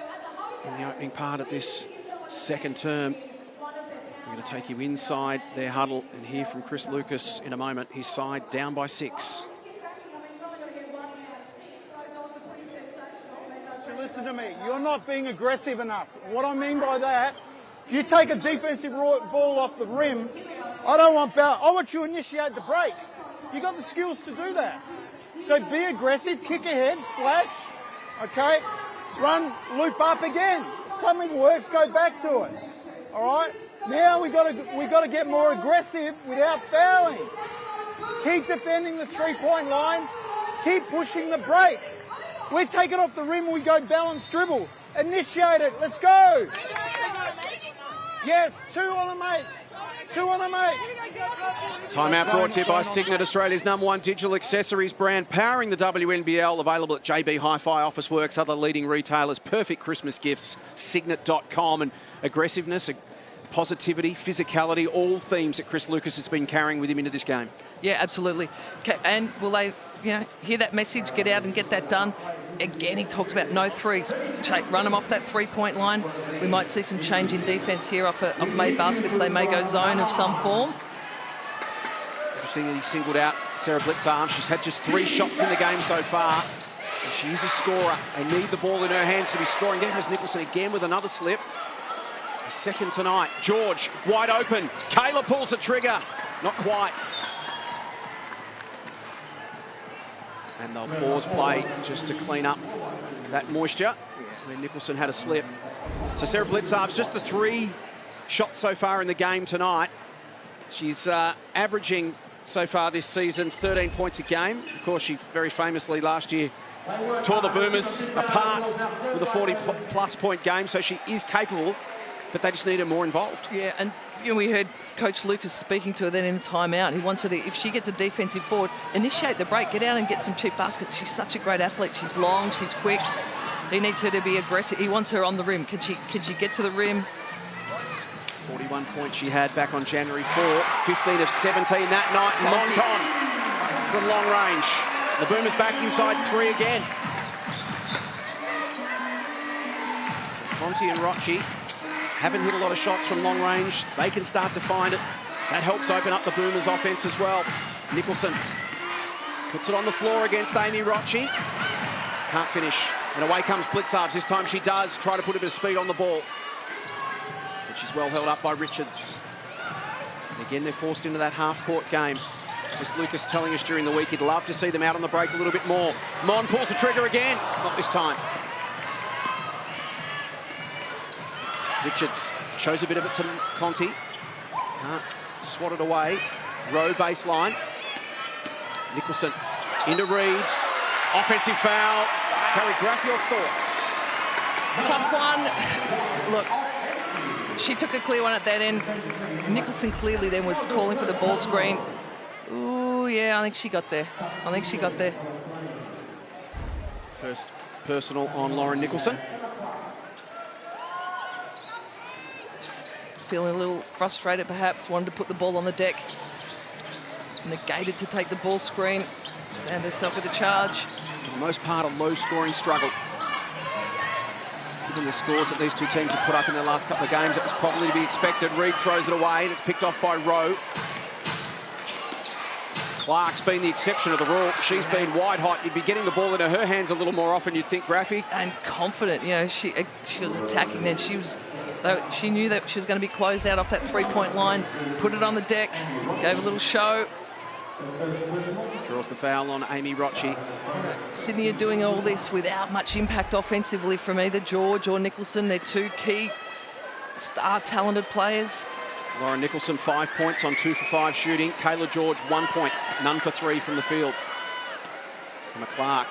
in the opening part of this second term. We're going to take you inside their huddle and hear from Chris Lucas in a moment. His side down by 6. Listen to me, you're not being aggressive enough. What I mean by that, if you take a defensive ball off the rim, I want you to initiate the break. You got the skills to do that. So be aggressive, kick ahead, slash, okay? Run, loop up again. If something works, go back to it. All right? Now we got to get more aggressive without fouling. Keep defending the 3-point line. Keep pushing the break. We take it off the rim, we go balance dribble. Initiate it. Let's go. Yes, 2 on a make. 2 on a make. Timeout brought to you by Cygnett, Australia's #1 digital accessories brand, powering the WNBL. Available at JB Hi-Fi, Officeworks, other leading retailers. Perfect Christmas gifts. Cygnett.com. And aggressiveness, positivity, physicality, all themes that Chris Lucas has been carrying with him into this game. Yeah, absolutely. And will they, hear that message, get out and get that done? Again, he talked about no threes. Run them off that 3-point line. We might see some change in defence here off made baskets. They may go zone of some form. Interesting that he singled out Sarah Blitzarm. She's had just 3 shots in the game so far. And she is a scorer. They need the ball in her hands to be scoring. There goes Nicholson again with another slip. A second tonight. George, wide open. Kayla pulls the trigger. Not quite. And they'll pause play just to clean up that moisture where Nicholson had a slip. So Sarah Blitzarv's just the 3 shots so far in the game tonight. She's averaging so far this season 13 points a game. Of course, she very famously last year tore the Boomers apart with a 40-plus point game, so she is capable, but they just need her more involved. Yeah, and we heard Coach Lucas speaking to her then in timeout. He wants her to, if she gets a defensive board, initiate the break, get out and get some cheap baskets. She's such a great athlete. She's long, she's quick. He needs her to be aggressive. He wants her on the rim. Can she get to the rim? 41 points she had back on January 4. 15 of 17 that night. Moncon from long range. The Boomers back inside 3 again. So Conti and Rocci haven't hit a lot of shots from long range. They can start to find it. That helps open up the Boomers' offense as well. Nicholson puts it on the floor against Amy Rocci. Can't finish. And away comes Blitzarves. This time she does try to put a bit of speed on the ball. But she's well held up by Richards. And again, they're forced into that half-court game. As Lucas telling us during the week, he'd love to see them out on the break a little bit more. Mon pulls the trigger again. Not this time. Richards shows a bit of it to Conti. Can't swat it away. Row baseline. Nicholson into Reed. Offensive foul. Harry Graff, your thoughts? Tough one. Look, she took a clear one at that end. Nicholson clearly then was calling for the ball screen. Ooh, yeah, I think she got there. First personal on Lauren Nicholson. Feeling a little frustrated perhaps, wanted to put the ball on the deck. Negated to take the ball screen. Found herself with a charge. For the most part, a low-scoring struggle. Given the scores that these two teams have put up in their last couple of games, it was probably to be expected. Reed throws it away, and it's picked off by Rowe. Clark's been the exception of the rule. She's been wide hot. You'd be getting the ball into her hands a little more often, you'd think, Graffy. And confident, you know, she was attacking then. She knew that she was going to be closed out off that three-point line, put it on the deck, gave a little show. Draws the foul on Amy Rocci. Sydney are doing all this without much impact offensively from either George or Nicholson. They're two key star talented players. Lauren Nicholson, 5 points on 2 for 5 shooting. Kayla George, 1 point, none for 3 from the field. Emma Clark.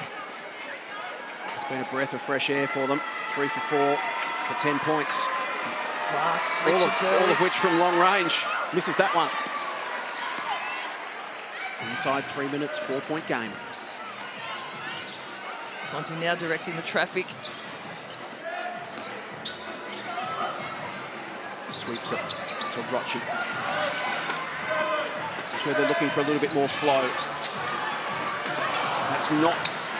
It's been a breath of fresh air for them. 3 for 4 for 10 points. Clark, all of which from long range. Misses that one. Inside 3 minutes, 4-point game. Conti now directing the traffic. Sweeps it to Rocci. This is where they're looking for a little bit more flow. That's not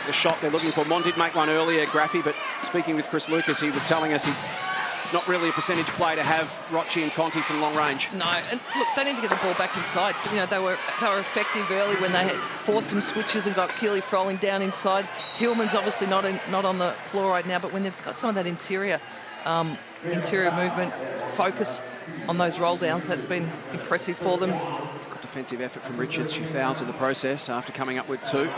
the shot they're looking for. Mon did make one earlier, Graffy, but speaking with Chris Lucas, he was telling us it's not really a percentage play to have Rocci and Conti from long range. No, and look, they need to get the ball back inside. You know, they were effective early when they had forced some switches and got Keely Froling down inside. Hillman's obviously not on the floor right now, but when they've got some of that interior movement, focus on those roll downs, that's been impressive for them. Good defensive effort from Richards. She fouls in the process after coming up with 2.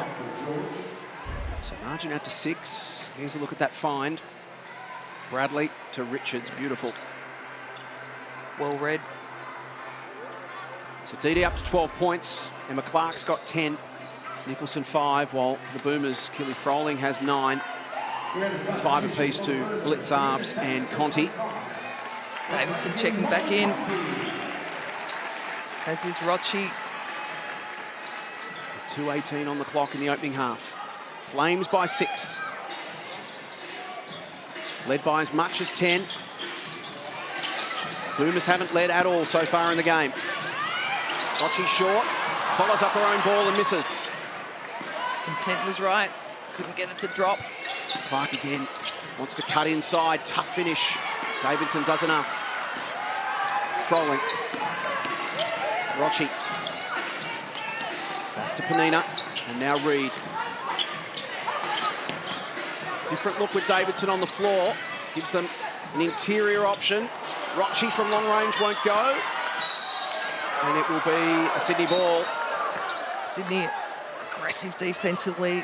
So margin out to 6. Here's a look at that find. Bradley to Richards, beautiful. Well read. So Didi up to 12 points. Emma Clark's got 10. Nicholson 5, while the Boomers, Keely Froling has 9. 5 apiece to Blitzarbs and Conti. Davidson checking back in, as is Rocci. 2:18 on the clock in the opening half. Flames by 6. Led by as much as 10. Boomers haven't led at all so far in the game. Rocci short, follows up her own ball and misses. Intent was right, couldn't get it to drop. Clark again, wants to cut inside, tough finish. Davidson does enough. Froling. Rocci. Back to Panina, and now Reed. Different look with Davidson on the floor. Gives them an interior option. Rocci from long range won't go. And it will be a Sydney ball. Sydney aggressive defensively.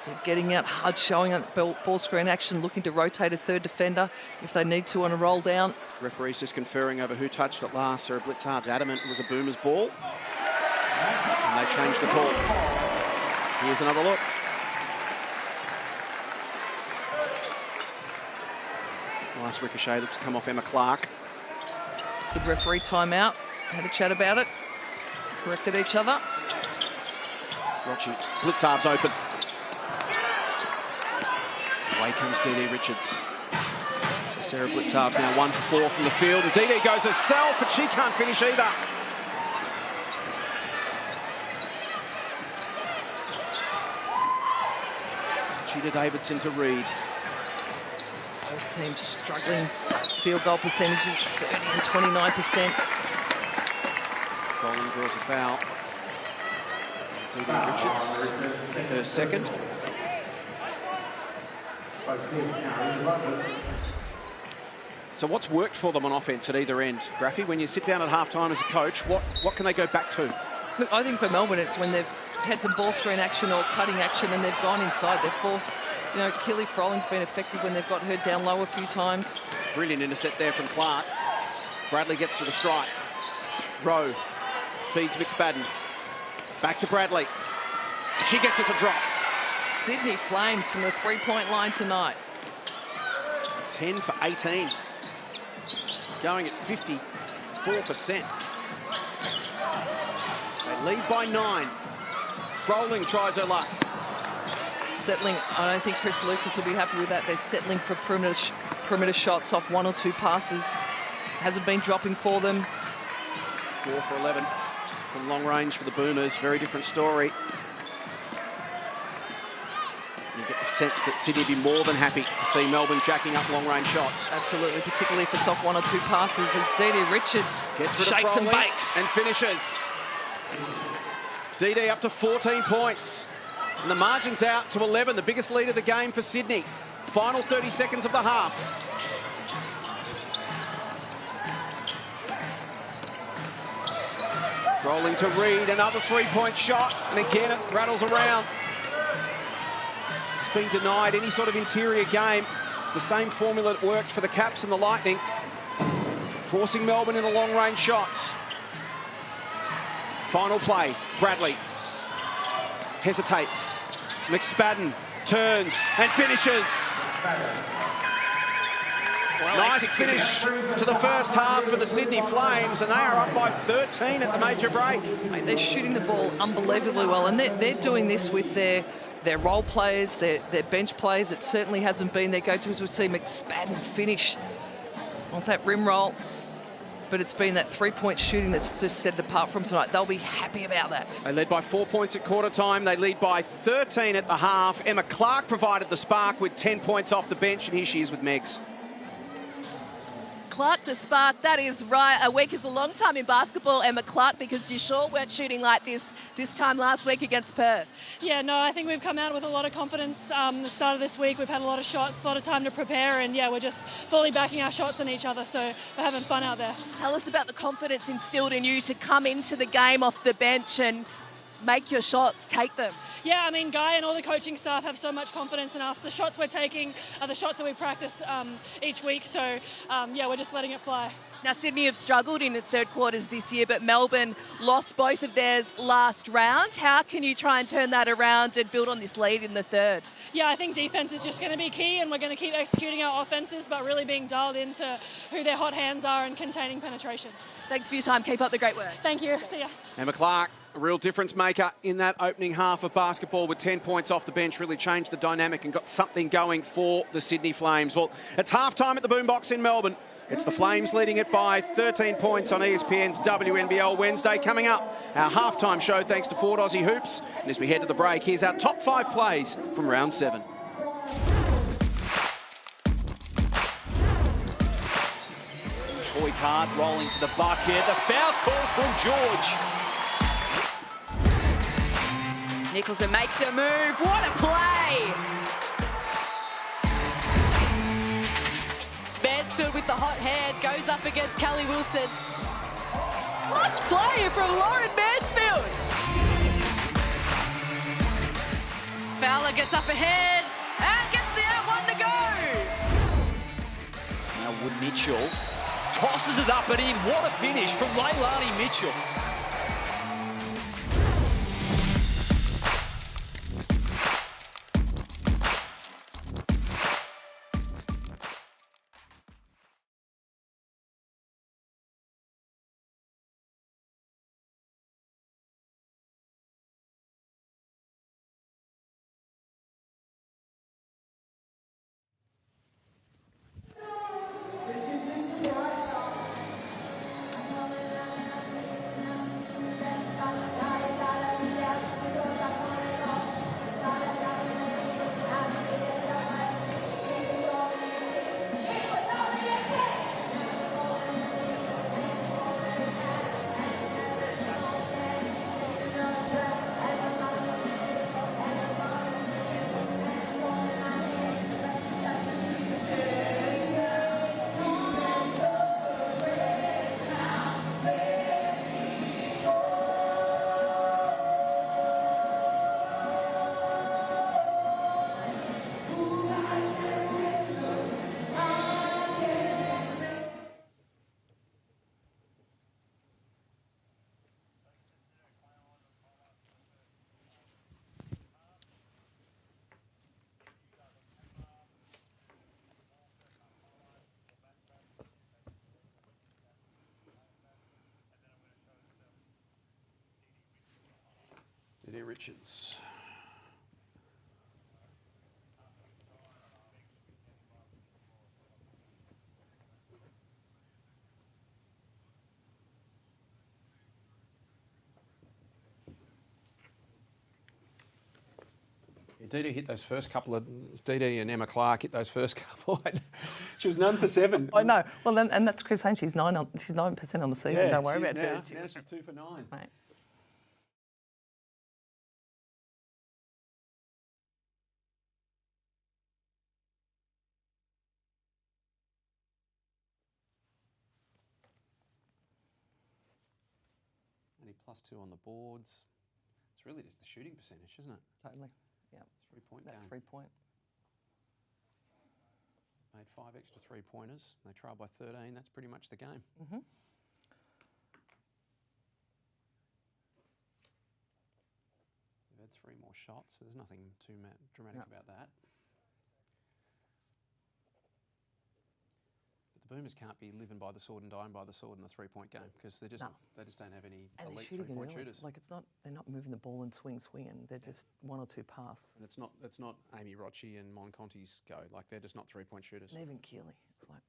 They're getting out hard, showing up ball screen action, looking to rotate a third defender if they need to on a roll down. Referee's just conferring over who touched it last. Sarah Blitzarb's adamant it was a Boomers ball. And they changed the call. Here's another look. Last ricochet to come off Emma Clark. Good referee timeout. Had a chat about it. Corrected each other. Rocci. Blitzarb's open. Away comes Didi Richards. So Sarah Blitzarb now 1 for 4 from the field. And Didi goes herself, but she can't finish either. Cheetah Davidson to Reed. Both teams struggling. Field goal percentages 30 and 29%. Froling draws a foul. Didi Richards, her second. So what's worked for them on offense at either end? Graffy, when you sit down at halftime as a coach, what can they go back to? Look, I think for Melbourne, it's when they've had some ball screen action or cutting action and they've gone inside. They've forced, you know, Keely Froling's been effective when they've got her down low a few times. Brilliant intercept there from Clark. Bradley gets to the strike. Rowe feeds McSpadden. Back to Bradley. She gets it to drop. Sydney Flames from the three-point line tonight. 10 for 18. Going at 54%. They lead by 9. Froling tries her luck. Settling, I don't think Chris Lucas will be happy with that. They're settling for perimeter shots off 1 or 2 passes. Hasn't been dropping for them. 4 for 11 from long range for the Boomers. Very different story. You get the sense that Sydney would be more than happy to see Melbourne jacking up long-range shots. Absolutely, particularly if it's off 1 or 2 passes, as Didi Richards Gets rid shakes of and bakes. And finishes. DD up to 14 points. And the margin's out to 11, the biggest lead of the game for Sydney. Final 30 seconds of the half. Rolling to Reed, another three-point shot, and again it rattles around. It's been denied any sort of interior game. It's the same formula that worked for the Caps and the Lightning, forcing Melbourne into long-range shots. Final play, Bradley hesitates. McSpadden turns and finishes. Well, nice finish to the first half for the Sydney Flames, and they are up by 13 at the major break. Mate, they're shooting the ball unbelievably well, and they're doing this with their role players, their bench players. It certainly hasn't been their go-tos. We've seen McSpadden finish on that rim roll, but it's been that three-point shooting that's just set it apart from tonight. They'll be happy about that. They led by 4 points at quarter time. They lead by 13 at the half. Emma Clark provided the spark with 10 points off the bench, and here she is with Megs. Clark the spark, that is right. A week is a long time in basketball, Emma Clark, because you sure weren't shooting like this time last week against Perth. Yeah, no, I think we've come out with a lot of confidence the start of this week. We've had a lot of shots, a lot of time to prepare, and yeah, we're just fully backing our shots on each other, so we're having fun out there. Tell us about the confidence instilled in you to come into the game off the bench and make your shots, take them. Yeah, I mean, Guy and all the coaching staff have so much confidence in us. The shots we're taking are the shots that we practice each week, so yeah, we're just letting it fly. Now, Sydney have struggled in the third quarters this year, but Melbourne lost both of theirs last round. How can you try and turn that around and build on this lead in the third? Yeah, I think defense is just going to be key, and we're going to keep executing our offenses, but really being dialed into who their hot hands are and containing penetration. Thanks for your time. Keep up the great work. Thank you. See ya. Emma Clark, a real difference maker in that opening half of basketball with 10 points off the bench, really changed the dynamic and got something going for the Sydney Flames. Well, it's halftime at the Boombox in Melbourne. It's the Flames leading it by 13 points on ESPN's WNBL Wednesday. Coming up, our halftime show thanks to Ford Aussie Hoops. And as we head to the break, here's our top 5 plays from round 7. Troy Card rolling to the bucket. The foul call from George. Nicholson makes a move. What a play! Mansfield with the hot hand goes up against Kelly Wilson. Clutch play from Lauren Mansfield. Fowler gets up ahead and gets the out one to go. Now Wood Mitchell tosses it up and in. What a finish from Leilani Mitchell. Didi Richards. Didi hit those first couple of... Didi and Emma Clark hit those first couple. She was 9 for 7. I know. Well, then, and that's Chris saying she's 9% on the season. Yeah, Don't worry about now, her. now she's 2 for 9. Right. +2 on the boards. It's really just the shooting percentage, isn't it? Totally. Yeah. 3-point That game. 3-point. Made 5 extra 3-pointers. They trail by 13. That's pretty much the game. Mm-hmm. They've had 3 more shots. So there's nothing too dramatic about that. But the Boomers can't be living by the sword and dying by the sword in the 3-point game because they just don't have any elite 3-point shooters. Like they're not moving the ball and swinging. They're just 1 or 2 pass. And it's not Amy Rochi and Mon Conti's go. Like they're just not 3-point shooters. And even Keeley, it's like.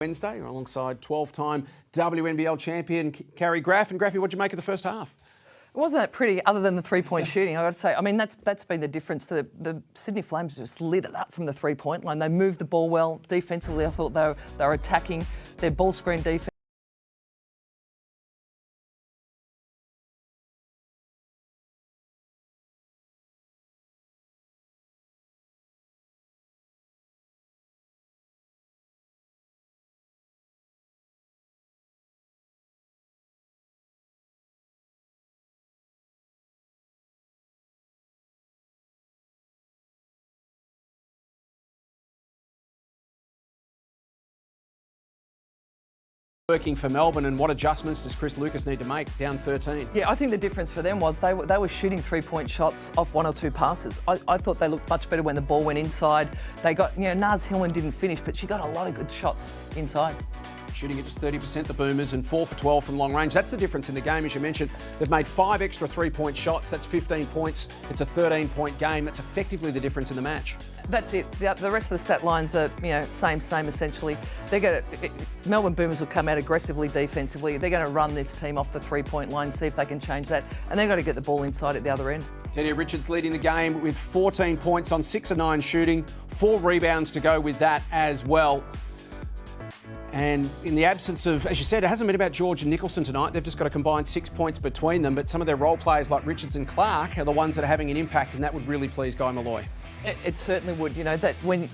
Wednesday, alongside 12-time WNBL champion Carrie Graff. And Graffy, what did you make of the first half? It wasn't that pretty, other than the 3-point shooting, I've got to say. I mean, that's been the difference. The Sydney Flames just lit it up from the 3-point line. They moved the ball well. Defensively, I thought they were attacking their ball screen defense. Working for Melbourne, and what adjustments does Chris Lucas need to make down 13? Yeah, I think the difference for them was they were shooting 3-point shots off 1 or 2 passes. I thought they looked much better when the ball went inside. They got, Naz Hillman didn't finish, but she got a lot of good shots inside. Shooting at just 30%, the Boomers, and 4 for 12 from long range. That's the difference in the game, as you mentioned. They've made 5 extra 3-point shots. That's 15 points. It's a 13-point game. That's effectively the difference in the match. That's it. The rest of the stat lines are, same essentially. Melbourne Boomers will come out aggressively defensively. They're going to run this team off the 3-point line, see if they can change that, and they've got to get the ball inside at the other end. Teddy Richards leading the game with 14 points on 6 of 9 shooting, 4 rebounds to go with that as well. And in the absence of, as you said, it hasn't been about George and Nicholson tonight. They've just got a combined 6 points between them. But some of their role players like Richards and Clark are the ones that are having an impact, and that would really please Guy Malloy. It certainly would. That when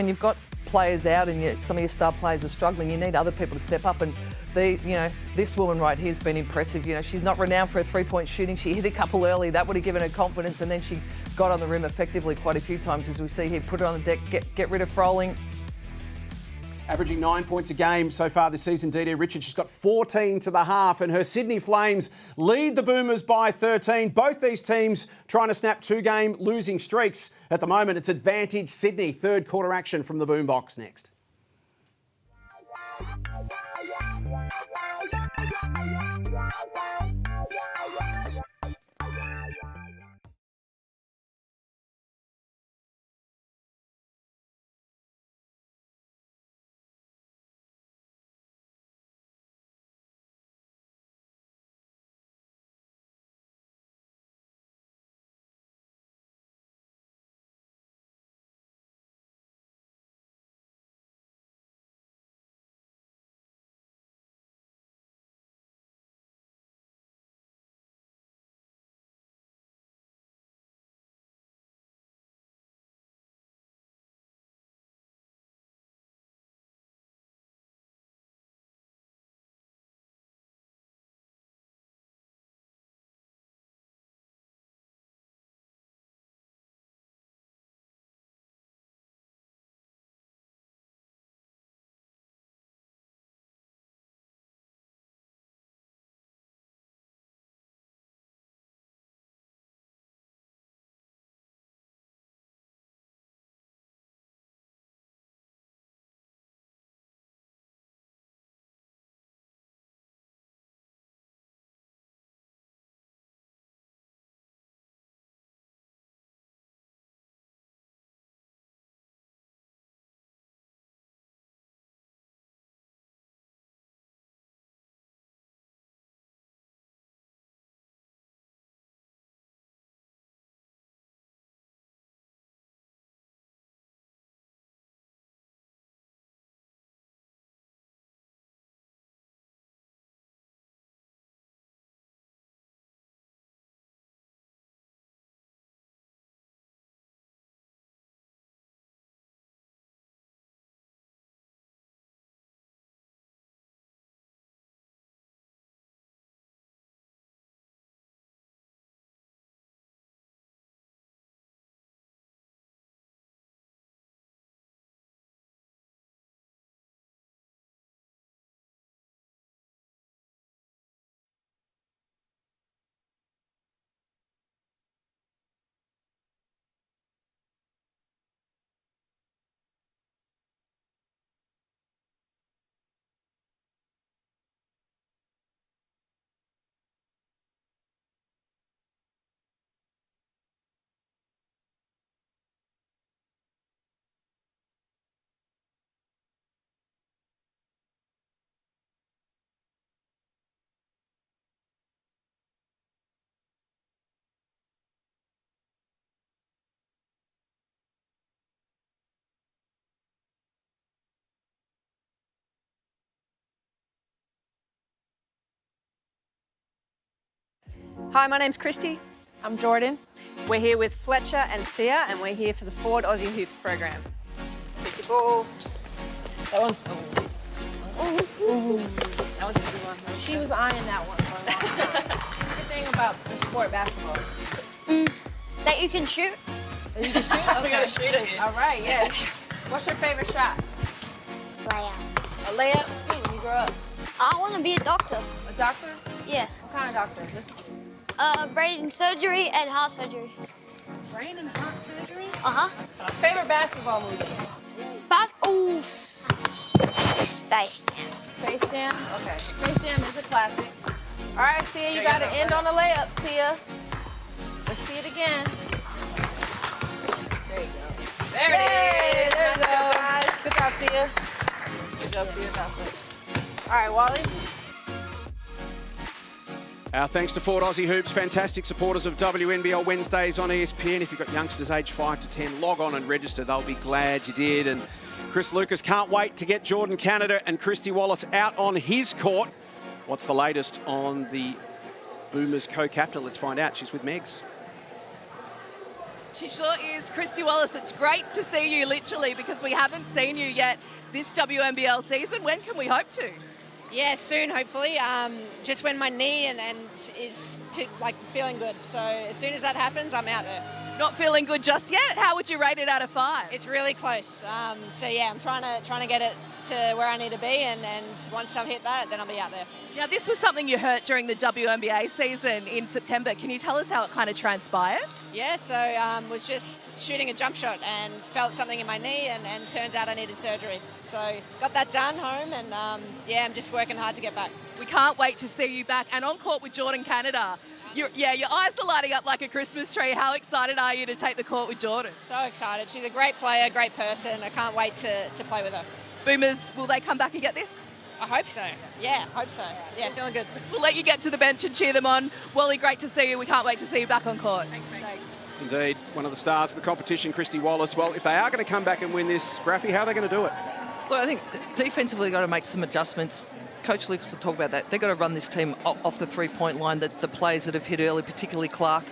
you've got players out and some of your star players are struggling, you need other people to step up. And this woman right here has been impressive. She's not renowned for her 3-point shooting. She hit a couple early. That would have given her confidence, and then she got on the rim effectively quite a few times, as we see here. Put her on the deck, get rid of Froling. Averaging 9 points a game so far this season, Dee Richards. She's got 14 to the half, and her Sydney Flames lead the Boomers by 13. Both these teams trying to snap 2-game losing streaks. At the moment, it's advantage Sydney. Third quarter action from the Boombox next. Hi, my name's Christy. I'm Jordan. We're here with Fletcher and Sia, and we're here for the Forward Aussie Hoops program. Pick your ball. That one's... That one's a good one. She was eyeing that one for a long time. Good thing about the sport basketball. That you can shoot. That you can shoot? Okay. We're gonna shoot it. All right, yeah. What's your favorite shot? Layup. A layup? When you grow up? I want to be a doctor. A doctor? Yeah. What kind of doctor? Brain surgery and heart surgery. Brain and heart surgery? Uh-huh. Favorite basketball movie? Space Jam. Space Jam? Okay. Space Jam is a classic. All right, Sia, you got to end on a layup, Sia. Let's see it again. There you go. There it is. There you go. Good job, Sia. Good job, Sia. All right, Wally. Our thanks to Forward Aussie Hoops, fantastic supporters of WNBL Wednesdays on ESPN. If you've got youngsters aged 5 to 10, log on and register. They'll be glad you did. And Chris Lucas can't wait to get Jordan Canada and Christy Wallace out on his court. What's the latest on the Boomers co-captain? Let's find out. She's with Megs. She sure is. Christy Wallace, it's great to see you literally because we haven't seen you yet this WNBL season. When can we hope to? Yeah, soon, hopefully. Just when my knee and is feeling good. So as soon as that happens, I'm out there. Not feeling good just yet? How would you rate it out of 5? It's really close. So yeah, I'm trying to get it to where I need to be, and once I've hit that, then I'll be out there. Now, this was something you hurt during the WNBA season in September. Can you tell us how it kind of transpired? Yeah, so was just shooting a jump shot and felt something in my knee, and turns out I needed surgery. So got that done home, and yeah, I'm just working hard to get back. We can't wait to see you back and on court with Jordan Canada. Your eyes are lighting up like a Christmas tree. How excited are you to take the court with Jordan? So excited. She's a great player, great person. I can't wait to play with her. Boomers, will they come back and get this? I hope so. Yeah, hope so. Yeah, feeling good. We'll let you get to the bench and cheer them on. Wally, great to see you. We can't wait to see you back on court. Thanks, mate. Indeed, one of the stars of the competition, Christy Wallace. Well, if they are going to come back and win this, Graffy, how are they going to do it? Look, I think defensively they've got to make some adjustments. Coach Lucas will talk about that. They've got to run this team off the three-point line, the players that have hit early, particularly Clark.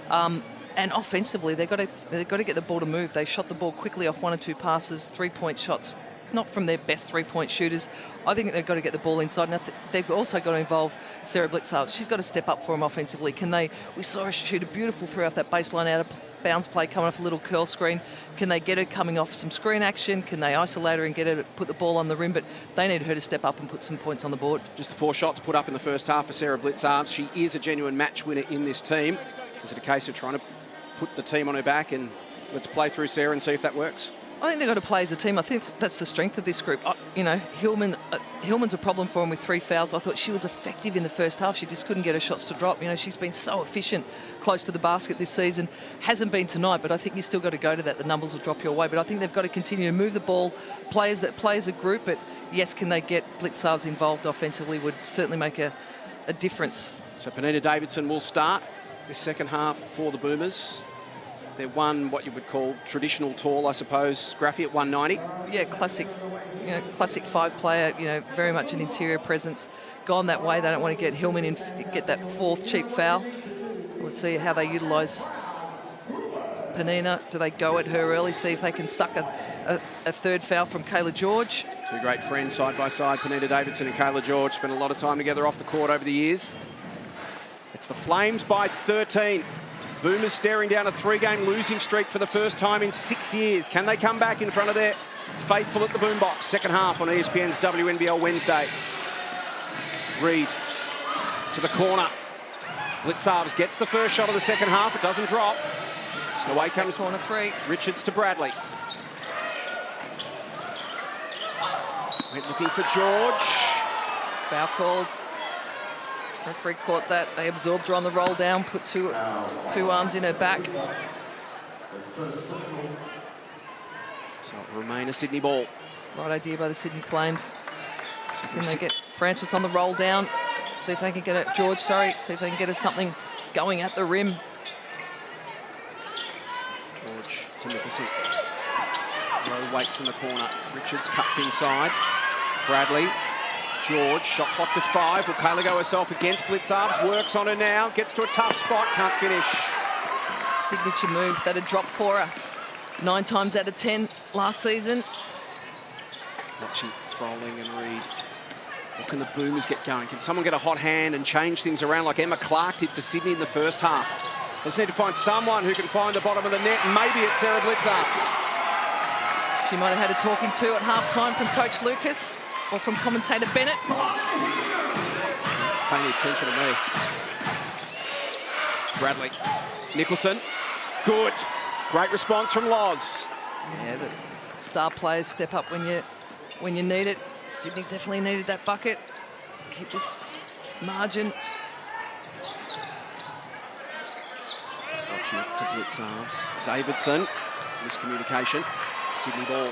And offensively, they've got to get the ball to move. They shot the ball quickly off 1 or 2 passes, three-point shots, not from their best three-point shooters. I think they've got to get the ball inside. Now, they've also got to involve Sarah Blitzard. She's got to step up for them offensively. We saw her shoot a beautiful three off that baseline out of bounds play, coming off a little curl screen. Can they get her coming off some screen action? Can they isolate her and get her to put the ball on the rim? But they need her to step up and put some points on the board. Just the 4 shots put up in the first half for Sarah Blitzard. She is a genuine match winner in this team. Is it a case of trying to put the team on her back and let's play through Sarah and see if that works? I think they've got to play as a team. I think that's the strength of this group. Hillman's a problem for him with 3 fouls. I thought she was effective in the first half. She just couldn't get her shots to drop. She's been so efficient close to the basket this season. Hasn't been tonight, but I think you still got to go to that. The numbers will drop your way. But I think they've got to continue to move the ball, play as a group. But yes, can they get Blitzards involved offensively would certainly make a difference. So Penina Davidson will start this second half for the Boomers. They're what you would call traditional tall, I suppose. Graffy at 190. Yeah, classic 5 player. Very much an interior presence. Gone that way. They don't want to get Hillman in, get that 4th cheap foul. Let's see how they utilise Penina. Do they go at her early? See if they can suck a 3rd foul from Kayla George. 2 great friends side by side. Penina Davidson and Kayla George spent a lot of time together off the court over the years. It's the Flames by 13. Boomers staring down a 3-game losing streak for the first time in 6 years. Can they come back in front of their faithful at the boombox? Second half on ESPN's WNBL Wednesday. Reed to the corner. Blitzards gets the first shot of the second half. It doesn't drop. Away comes corner 3. Richards to Bradley. Went looking for George. Foul called. Referee caught that. They absorbed her on the roll down, put two arms in her back. So it will remain a Sydney ball. Right idea by the Sydney Flames. So can they get Francis on the roll down? See if they can get it. George, sorry. See if they can get us something going at the rim. George to Nicholson. Rowe waits in the corner. Richards cuts inside. Bradley. George, shot clock to 5. Will Kayla go herself against Blitzarves? Works on her now. Gets to a tough spot. Can't finish. Signature move that had dropped for her 9 times out of 10 last season. Watching Froling and Reed. What can the Boomers get going? Can someone get a hot hand and change things around like Emma Clark did for Sydney in the first half? They just need to find someone who can find the bottom of the net. Maybe it's Sarah Blitzarves. She might have had a talking to at half-time from Coach Lucas or from commentator Bennett. Paying attention to me. Bradley. Nicholson. Good. Great response from Loz. Yeah, the star players step up when you need it. Sydney definitely needed that bucket. Keep this margin. Watching it to Blitzarves. Davidson. Miscommunication. Sydney ball.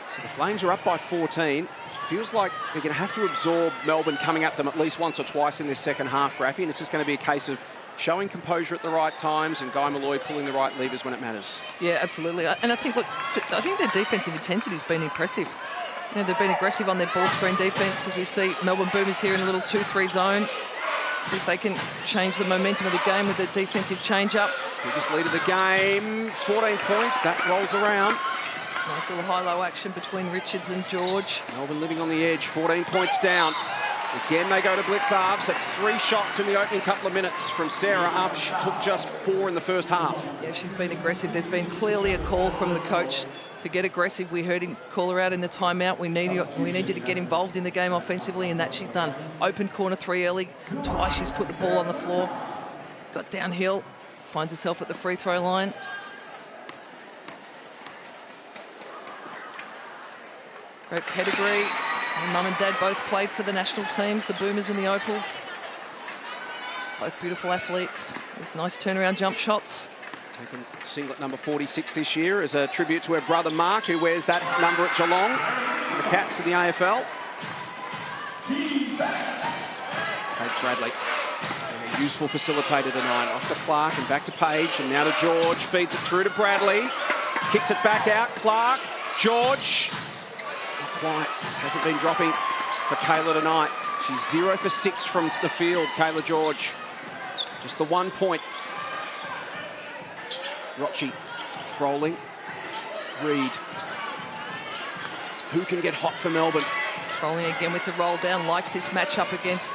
So the Flames are up by 14. Feels like they're going to have to absorb Melbourne coming at them at least once or twice in this second half, Graffy, and it's just going to be a case of showing composure at the right times and Guy Malloy pulling the right levers when it matters. Yeah, absolutely. And I think their defensive intensity has been impressive. You know, they've been aggressive on their ball screen defence, as we see Melbourne Boomers here in a little 2-3 zone. See if they can change the momentum of the game with the defensive change-up. Biggest lead of the game, 14 points, that rolls around. Nice little high-low action between Richards and George. Melbourne living on the edge, 14 points down. Again, they go to Blitzarves. That's 3 shots in the opening couple of minutes from Sarah after she took just 4 in the first half. Yeah, she's been aggressive. There's been clearly a call from the coach to get aggressive. We heard him call her out in the timeout. We need you to get involved in the game offensively, and that she's done. Open corner 3 early. Twice she's put the ball on the floor. Got downhill. Finds herself at the free throw line. Great pedigree. And Mum and Dad both played for the national teams, the Boomers and the Opals. Both beautiful athletes with nice turnaround jump shots. Taking singlet number 46 this year as a tribute to her brother Mark, who wears that number at Geelong. The Cats in the AFL. Paige Bradley, a useful facilitator tonight. Off to Clark and back to Paige, and now to George. Feeds it through to Bradley. Kicks it back out. Clark, George. Not quite. Just hasn't been dropping for Kayla tonight. She's 0 for 6 from the field, Kayla George. Just the 1 point. Rochi, Froling, Reed. Who can get hot for Melbourne? Froling again with the roll down, likes this matchup against.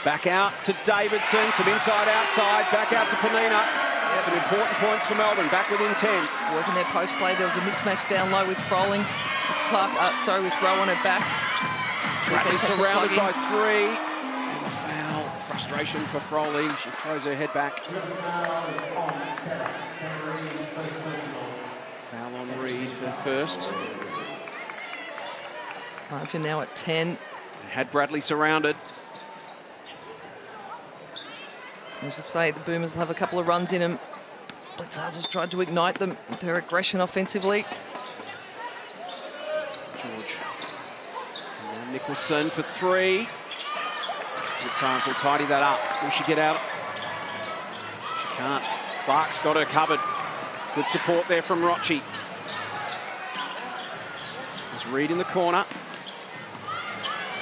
Back out to Davidson, some inside outside, back out to Panina. Yep. Some important points for Melbourne, back within 10. Working their post play, there was a mismatch down low with Froling. With Rowe on her back. Bradley surrounded by 3. And the foul, frustration for Froling. She throws her head back. Foul on Reed, her first. Margin now at 10. They had Bradley surrounded. As I say, the Boomers will have a couple of runs in them. Blitzarves has tried to ignite them with their aggression offensively. George. And now Nicholson for 3. Blitzarves will tidy that up. Will she get out? She can't. Clark's got her covered. Good support there from Rochi. There's Reed in the corner.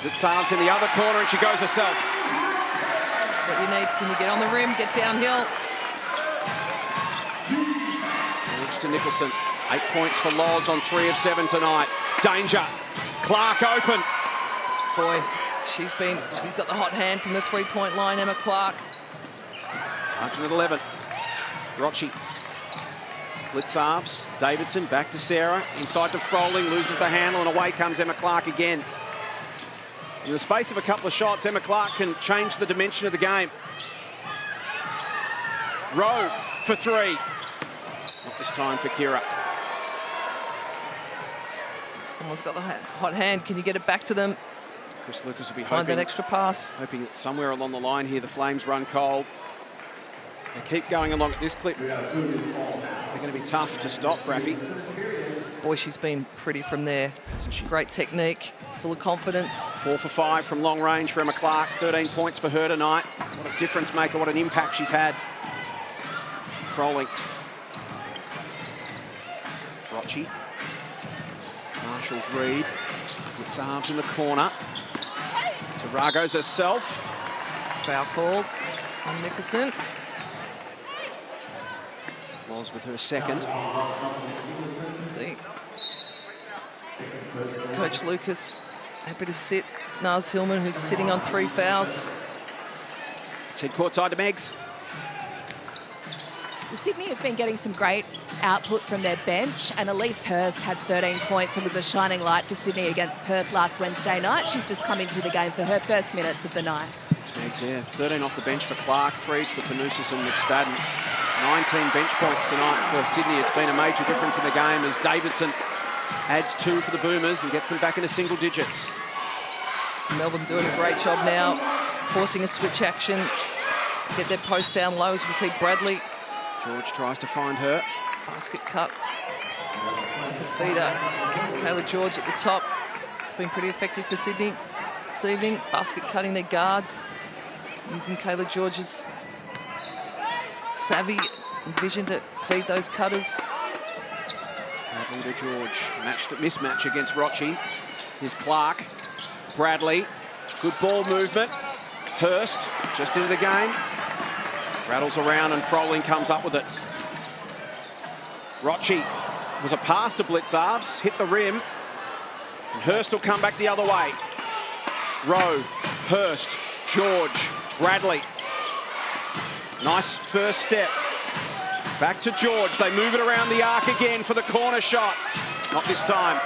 Blitzarves in the other corner, and she goes herself. That's what you need. Can you get on the rim, get downhill? George to Nicholson. 8 points for Loz on 3 of 7 tonight. Danger. Clark open. Boy, she's got the hot hand from the 3-point line, Emma Clark. Margin at 11. Rochi. Blitzarves. Davidson back to Sarah. Inside to Froling. Loses the handle, and away comes Emma Clark again. In the space of a couple of shots, Emma Clark can change the dimension of the game. Rowe for 3. Not this time for Kira. Someone's got the hot hand. Can you get it back to them? Chris Lucas will be Find that extra pass. Hoping that somewhere along the line here, the Flames run cold. So they keep going along at this clip. They're going to be tough to stop, Raffy. Boy, she's been pretty from there. Hasn't she? Great technique, full of confidence. 4 for 5 from long range for Emma Clark. 13 points for her tonight. What a difference maker, what an impact she's had. Froling. Rochi. Marshall's Reed. Puts arms in the corner. Rago's herself. Foul called on Nicholson. Loz with her second. Let's see. Coach Lucas happy to sit Naz Hillman, who's sitting on 3 fouls. Let's head courtside to Megs. Sydney have been getting some great output from their bench, and Elise Hurst had 13 points and was a shining light for Sydney against Perth last Wednesday night. She's just come into the game for her first minutes of the night. It's Megs, yeah. 13 off the bench for Clark, 3 each for Panousis and McSpadden. 19 bench points tonight for Sydney. It's been a major difference in the game as Davidson adds 2 for the Boomers and gets them back into single digits. Melbourne doing a great job now, forcing a switch action, get their post down low as we see Bradley. George tries to find her. Basket cut. The feeder. Kayla George at the top. It's been pretty effective for Sydney this evening. Basket cutting their guards. Using Kayla George's savvy and vision to feed those cutters. Bradley to George. Mismatch against Rochi. Here's Clark. Bradley. Good ball movement. Hurst just into the game. Rattles around and Froling comes up with it. Rochi was a pass to Blitzarves, hit the rim. And Hurst will come back the other way. Rowe, Hurst, George, Bradley. Nice first step. Back to George. They move it around the arc again for the corner shot. Not this time.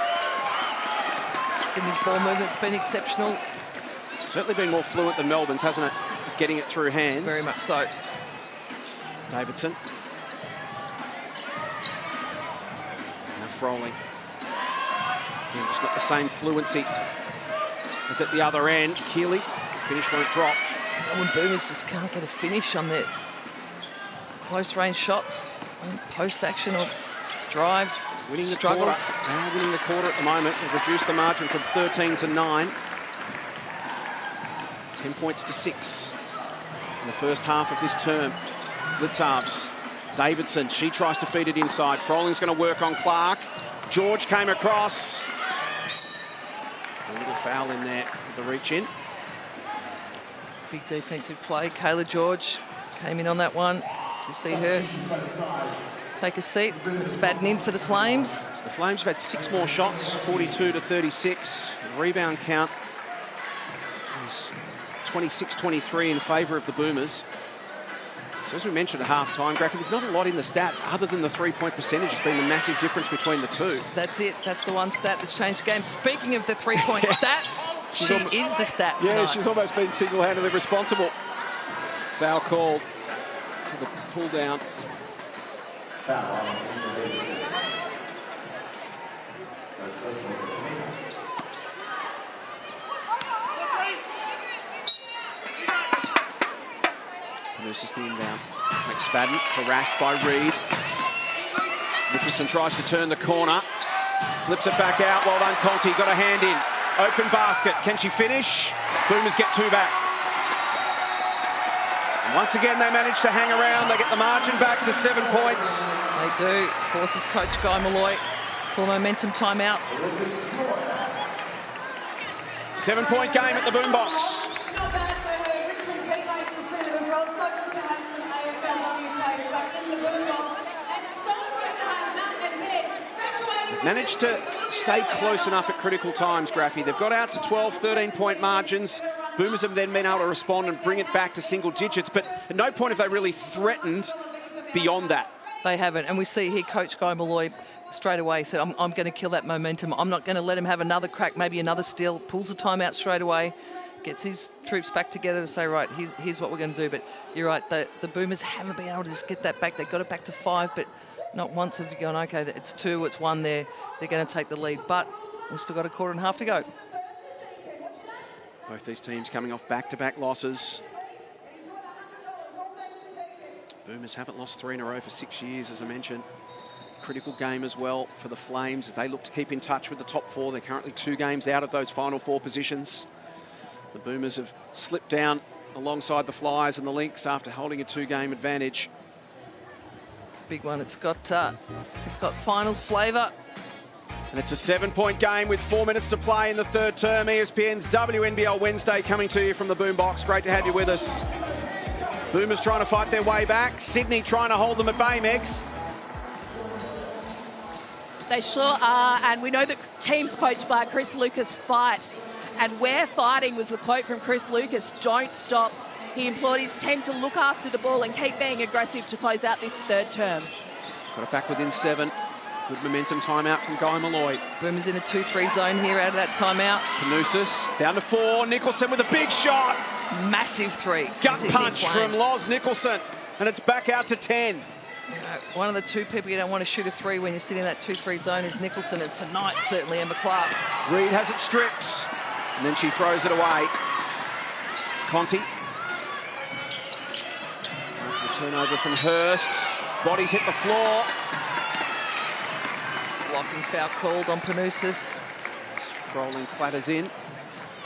Sydney's ball movement's been exceptional. Certainly been more fluent than Melbourne's, hasn't it? Getting it through hands. Very much so. Davidson. Now Froling. Again, just not the same fluency as at the other end. Keeley, finish won't drop. Melbourne Boomers just can't get a finish on their close range shots, post action or drives. Winning the struggle. quarter. Now winning the quarter at the moment. They've reduced the margin from 13 to 9. 10 points to 6 in the first half of this term. Blitzarves. Davidson, she tries to feed it inside. Froling's going to work on Clark. George came across. A little foul in there with the reach in. Big defensive play. Kayla George came in on that one. So we see her take a seat. Spadden in for the Flames. So the Flames have had 6 more shots, 42 to 36. The rebound count is 26-23 in favour of the Boomers. So as we mentioned at half-time, Graffy, there's not a lot in the stats other than the 3-point percentage has been the massive difference between the two. That's it. That's the one stat that's changed the game. Speaking of the 3-point stat, she is the stat tonight. Yeah, she's almost been single-handedly responsible. Foul called for the pull-down. Produces the inbound. McSpadden harassed by Reed. Nicholson tries to turn the corner. Flips it back out. Well done, Conti. Got a hand in. Open basket. Can she finish? Boomers get 2 back. And once again, they manage to hang around. They get the margin back to 7 points. They do. Forces coach Guy Malloy. Full momentum timeout. 7-point game at the boombox. Not bad for her Richmond teammates this season as well. So good to have some AFLW players back in the boombox. And so good to have Nat and Meg graduating. Managed to stay close enough at critical times, Graffy. They've got out to 12, 13-point margins. Boomers have then been able to respond and bring it back to single digits, but at no point have they really threatened beyond that. They haven't, and we see here Coach Guy Malloy straight away said, I'm going to kill that momentum. I'm not going to let him have another crack, maybe another steal. Pulls the timeout straight away, gets his troops back together to say, right, here's what we're going to do. But you're right, the Boomers haven't been able to just get that back. They got it back to 5, but not once have you gone, okay, it's 2, it's 1 there. They're going to take the lead, but we've still got a quarter and a half to go. Both these teams coming off back-to-back losses. Boomers haven't lost 3 in a row for 6 years, as I mentioned. Critical game as well for the Flames as they look to keep in touch with the top 4. They're currently 2 games out of those final 4 positions. The Boomers have slipped down alongside the Flyers and the Lynx after holding a 2-game advantage. It's a big one. It's got finals flavour. And it's a 7-point game with 4 minutes to play in the third term. ESPN's WNBL Wednesday coming to you from the boombox. Great to have you with us. Boomers trying to fight their way back. Sydney trying to hold them at bay, Megs. They sure are, and we know that team's coached by Chris Lucas fight, and we're fighting was the quote from Chris Lucas, don't stop. He implored his team to look after the ball and keep being aggressive to close out this third term. Got it back within 7. Good momentum timeout from Guy Malloy. Boomers in a 2-3 zone here out of that timeout. Panousis down to 4. Nicholson with a big shot. Massive three. Gut Sydney punch Flames. from Loz Nicholson. And it's back out to 10. You know, one of the two people you don't want to shoot a three when you're sitting in that 2-3 zone is Nicholson, and tonight certainly Emma Clark. Reed has it stripped. And then she throws it away. Conti. After a turnover from Hurst. Bodies hit the floor. Blocking foul called on Panousis. Froling clatters in.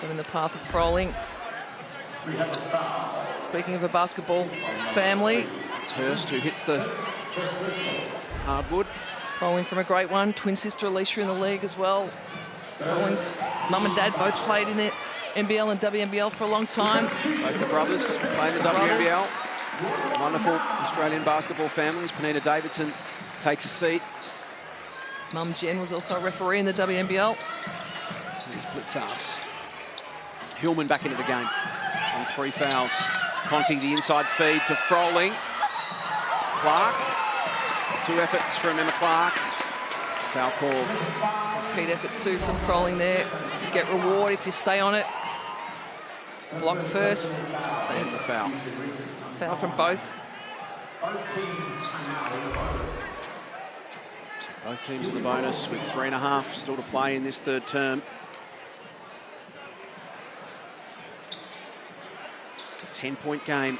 Got in the path of Froling. Speaking of a basketball family. It's Hurst who hits the hardwood. Froling from a great one. Twin sister Alicia in the league as well. Froling's mum and dad both played in the NBL and WNBL for a long time. Both the brothers play in the WNBL. Wonderful Australian basketball families. Penina Davidson takes a seat. Mum Jen was also a referee in the WNBL. These blitz-ups. Hillman back into the game on 3 fouls. Conti, the inside feed to Froling. Clark. 2 efforts from Emma Clark. Foul called. Repeat effort 2 from Froling there. You get reward if you stay on it. Block first. And the foul. Foul from both. Both teams in the bonus with 3.5 still to play in this third term. It's a 10-point game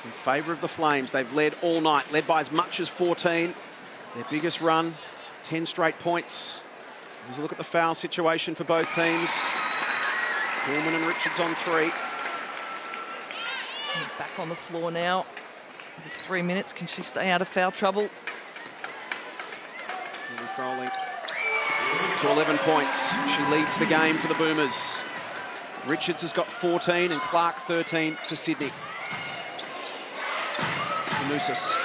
in favour of the Flames. They've led all night, led by as much as 14. Their biggest run, 10 straight points. Here's a look at the foul situation for both teams. Gorman and Richards on 3. Back on the floor now. It's 3 minutes. Can she stay out of foul trouble? Froling to 11 points. She leads the game for the Boomers. Richards has got 14 and Clark 13 for Sydney. Panousis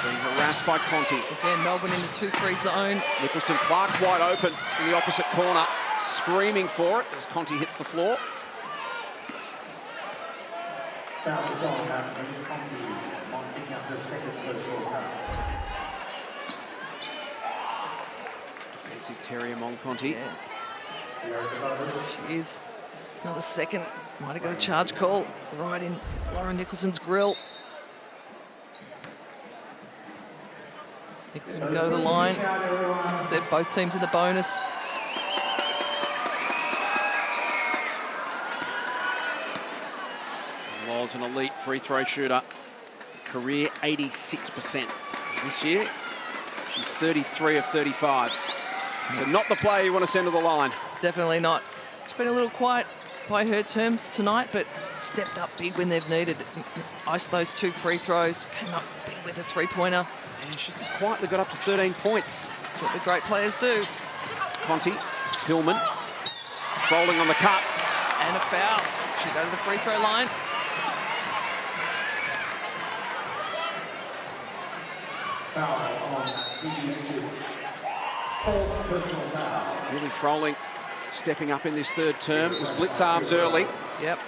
being harassed by Conti. Again, Melbourne in the 2-3 zone. Nicholson, Clark's wide open in the opposite corner, screaming for it as Conti hits the floor. Foul is on Conti on picking up the second personal foul. Defensive Terry among Conti. Yeah. She is. Another second. Might have got a charge call right in Lauren Nicholson's grill. Nicholson will go to the line. They're both teams in the bonus. Loz, an elite free throw shooter. Career 86%. This year, she's 33 of 35. So not the player you want to send to the line. Definitely not. It's been a little quiet by her terms tonight, but stepped up big when they've needed. Iced those 2 free throws, came up big with a 3-pointer. And she's just quietly got up to 13 points. That's what the great players do. Conti, Hillman, Froling on the cut. And a foul. She'll go to the free throw line. Foul on Richards. Personal foul. Really Froling stepping up in this third term. It was blitz arms early. Yep.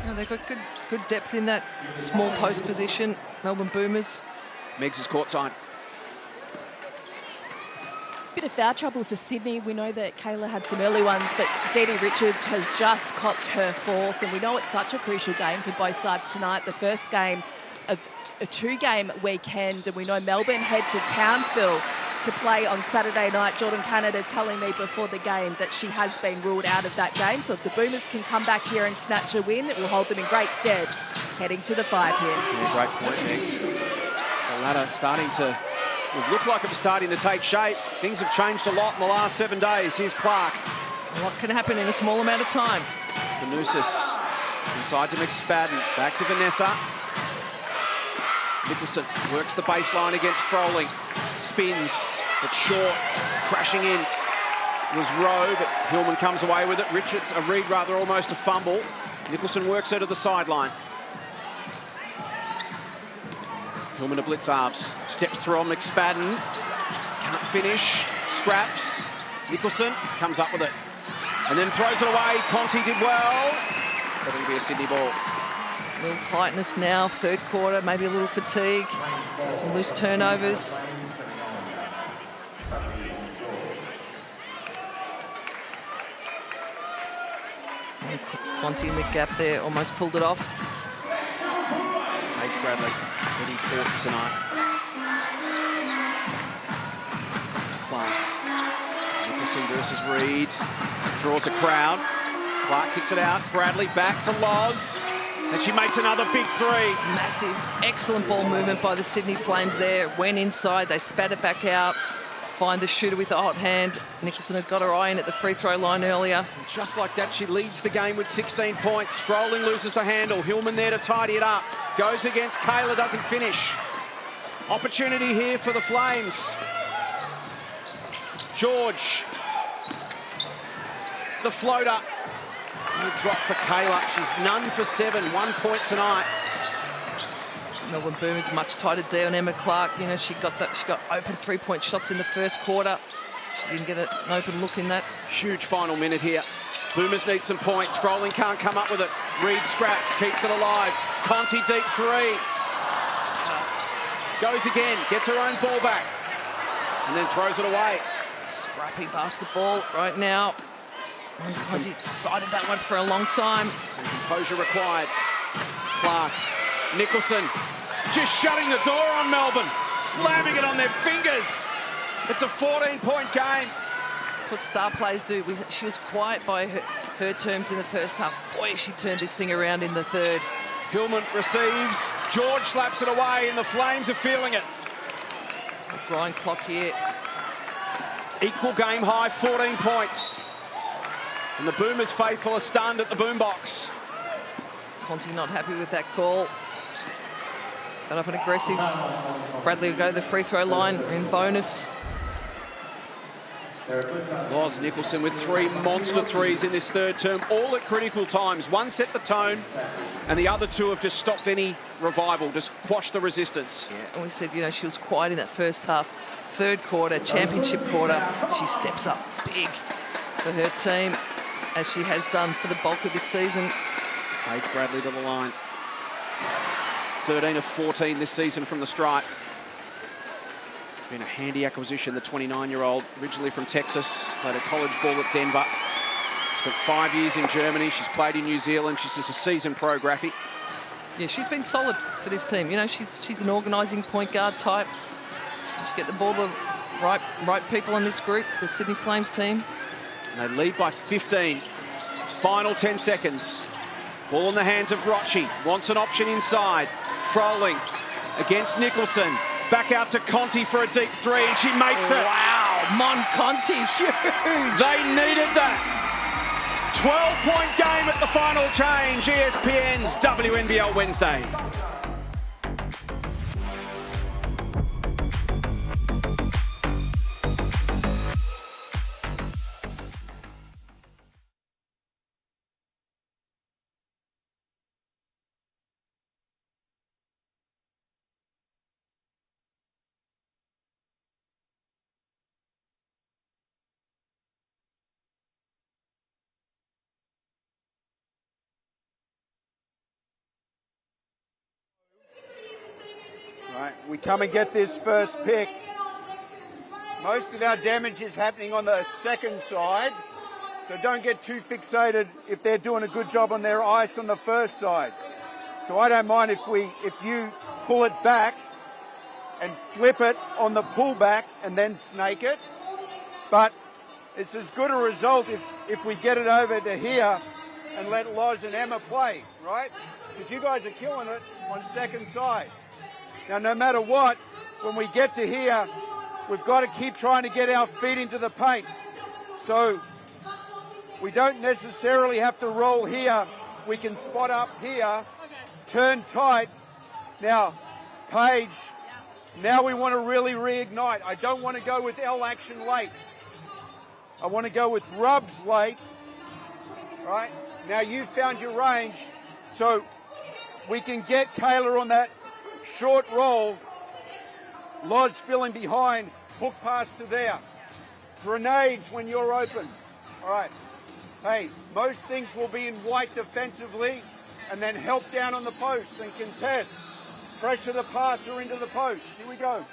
No, they've got good depth in that small post position, Melbourne Boomers. Meggs is courtside. Bit of foul trouble for Sydney. We know that Kayla had some early ones, but Dee Richards has just copped her 4th, and we know it's such a crucial game for both sides tonight. The first game of a 2-game weekend, and we know Melbourne head to Townsville to play on Saturday night. Jordan Canada telling me before the game that she has been ruled out of that game. So if the Boomers can come back here and snatch a win, it will hold them in great stead heading to the 5 pin. Yeah, great point, Meggs. The ladder starting to look like it was starting to take shape. Things have changed a lot in the last 7 days. Here's Clark. What can happen in a small amount of time? Panousis inside to McSpadden. Back to Vanessa. Nicholson works the baseline against Froling. Spins. It's short, crashing in was Rowe, but Hillman comes away with it. Reed rather, almost a fumble. Nicholson works her to the sideline. Hillman to Blitzarves, steps through on McSpadden, can't finish, scraps. Nicholson comes up with it and then throws it away. Conti did well, but it'll be a Sydney ball. A little tightness now, third quarter, maybe a little fatigue, some loose turnovers. Conti in the gap there, almost pulled it off. Paige Bradley, Eddie Court tonight. Clark, Nicholson versus Reed, draws a crowd. Clark kicks it out, Bradley back to Loz, and she makes another big three. Massive, excellent ball movement by the Sydney Flames there. Went inside, they spat it back out. Find the shooter with the hot hand. Nicholson had got her eye in at the free throw line earlier. And just like that, she leads the game with 16 points. Froling loses the handle. Hillman there to tidy it up. Goes against Kayla, doesn't finish. Opportunity here for the Flames. George. The floater. Good drop for Kayla. She's none for 7. 1 point tonight. Melbourne Boomers much tighter D on Emma Clark. You know, she got open three-point shots in the first quarter. She didn't get an open look in that. Huge final minute here. Boomers need some points. Froling can't come up with it. Reed scraps, keeps it alive. Conti deep three. Goes again, gets her own ball back. And then throws it away. Scrappy basketball right now. And Conti cited that one for a long time. Some composure required. Clark, Nicholson. Just shutting the door on Melbourne, slamming it on their fingers. It's a 14-point game. That's what star players do. She was quiet by her terms in the first half. Boy, she turned this thing around in the third. Hillman receives. George slaps it away, and the Flames are feeling it. A grind clock here. Equal game high, 14 points. And the Boomers faithful are stunned at the boombox. Conti not happy with that call. Got up and aggressive. Bradley will go to the free throw line in bonus. Loz Nicholson with 3 monster threes in this third term, all at critical times. One set the tone, and the other 2 have just stopped any revival, just quashed the resistance. Yeah, and we said, you know, she was quiet in that first half. Third quarter, championship quarter, she steps up big for her team, as she has done for the bulk of this season. Paige Bradley to the line. 13 of 14 this season from the stripe. Been a handy acquisition, the 29-year-old, originally from Texas, played a college ball at Denver. Spent 5 years in Germany. She's played in New Zealand. She's just a seasoned pro graphic. Yeah, she's been solid for this team. You know, she's an organising point guard type. She get the ball to the right people in this group, the Sydney Flames team. And they lead by 15. Final 10 seconds. Ball in the hands of Rocci. Wants an option inside. Froling against Nicholson. Back out to Conti for a deep three, and she makes it. Wow, Mon Conti, huge. They needed that. 12-point game at the final change. ESPN's WNBL Wednesday. Right, we come and get this first pick. Most of our damage is happening on the second side, so don't get too fixated if they're doing a good job on their ice on the first side. So I don't mind if you pull it back and flip it on the pullback and then snake it, but it's as good a result if we get it over to here and let Loz and Emma play, right? Because you guys are killing it on second side. Now, no matter what, when we get to here, we've got to keep trying to get our feet into the paint. So we don't necessarily have to roll here. We can spot up here, turn tight. Now, Paige, Now we want to really reignite. I don't want to go with L action late. I want to go with rubs late. All right? Now you've found your range, so we can get Kayla on that short roll. Loz spilling behind, hook pass to there. Grenades when you're open. All right. Hey, most things will be in white defensively, and then help down on the post and contest. Pressure the passer into the post. Here we go.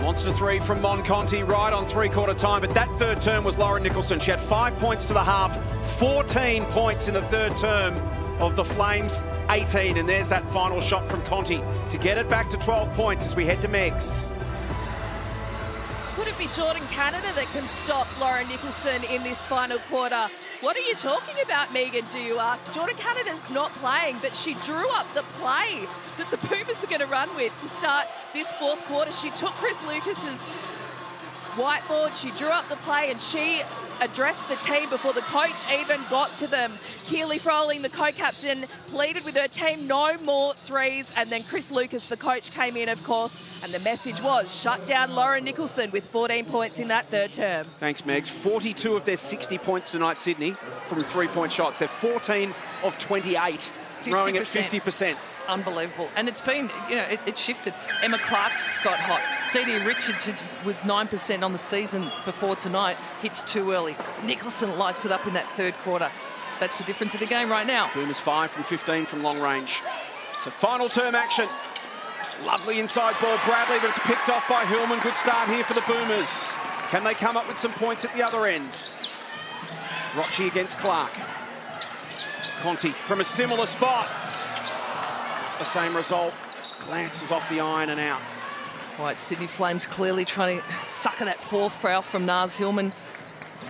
Monster three from Monconti right on three-quarter time, but that third term was Lauren Nicholson. She had 5 points to the half, 14 points in the third term of the Flames, 18. And there's that final shot from Conti to get it back to 12 points as we head to Megs. Could it be Jordan Canada that can stop Lauren Nicholson in this final quarter? What are you talking about, Megan, do you ask? Jordan Canada's not playing, but she drew up the play that the Boomers are going to run with to start this fourth quarter. She took Chris Lucas's whiteboard, she drew up the play, and she addressed the team before the coach even got to them. Keely Froling, the co-captain, pleaded with her team, no more threes, and then Chris Lucas, the coach, came in, of course, and the message was shut down Lauren Nicholson with 14 points in that third term. Thanks, Megs. 42 of their 60 points tonight, Sydney, from three-point shots. They're 14 of 28, throwing at 50%. Unbelievable. And it's been, you know, it shifted. Emma Clark's got hot. Dee Richards, with 9% on the season before tonight, hits too early. Nicholson lights it up in that third quarter. That's the difference in the game right now. Boomers 5 from 15 from long range. So final term action. Lovely inside ball, Bradley, but it's picked off by Hillman. Good start here for the Boomers. Can they come up with some points at the other end? Rochi against Clark. Conti from a similar spot. The same result. Glances off the iron and out. Right, Sydney Flames clearly trying to sucker that fourth foul from Naz Hillman.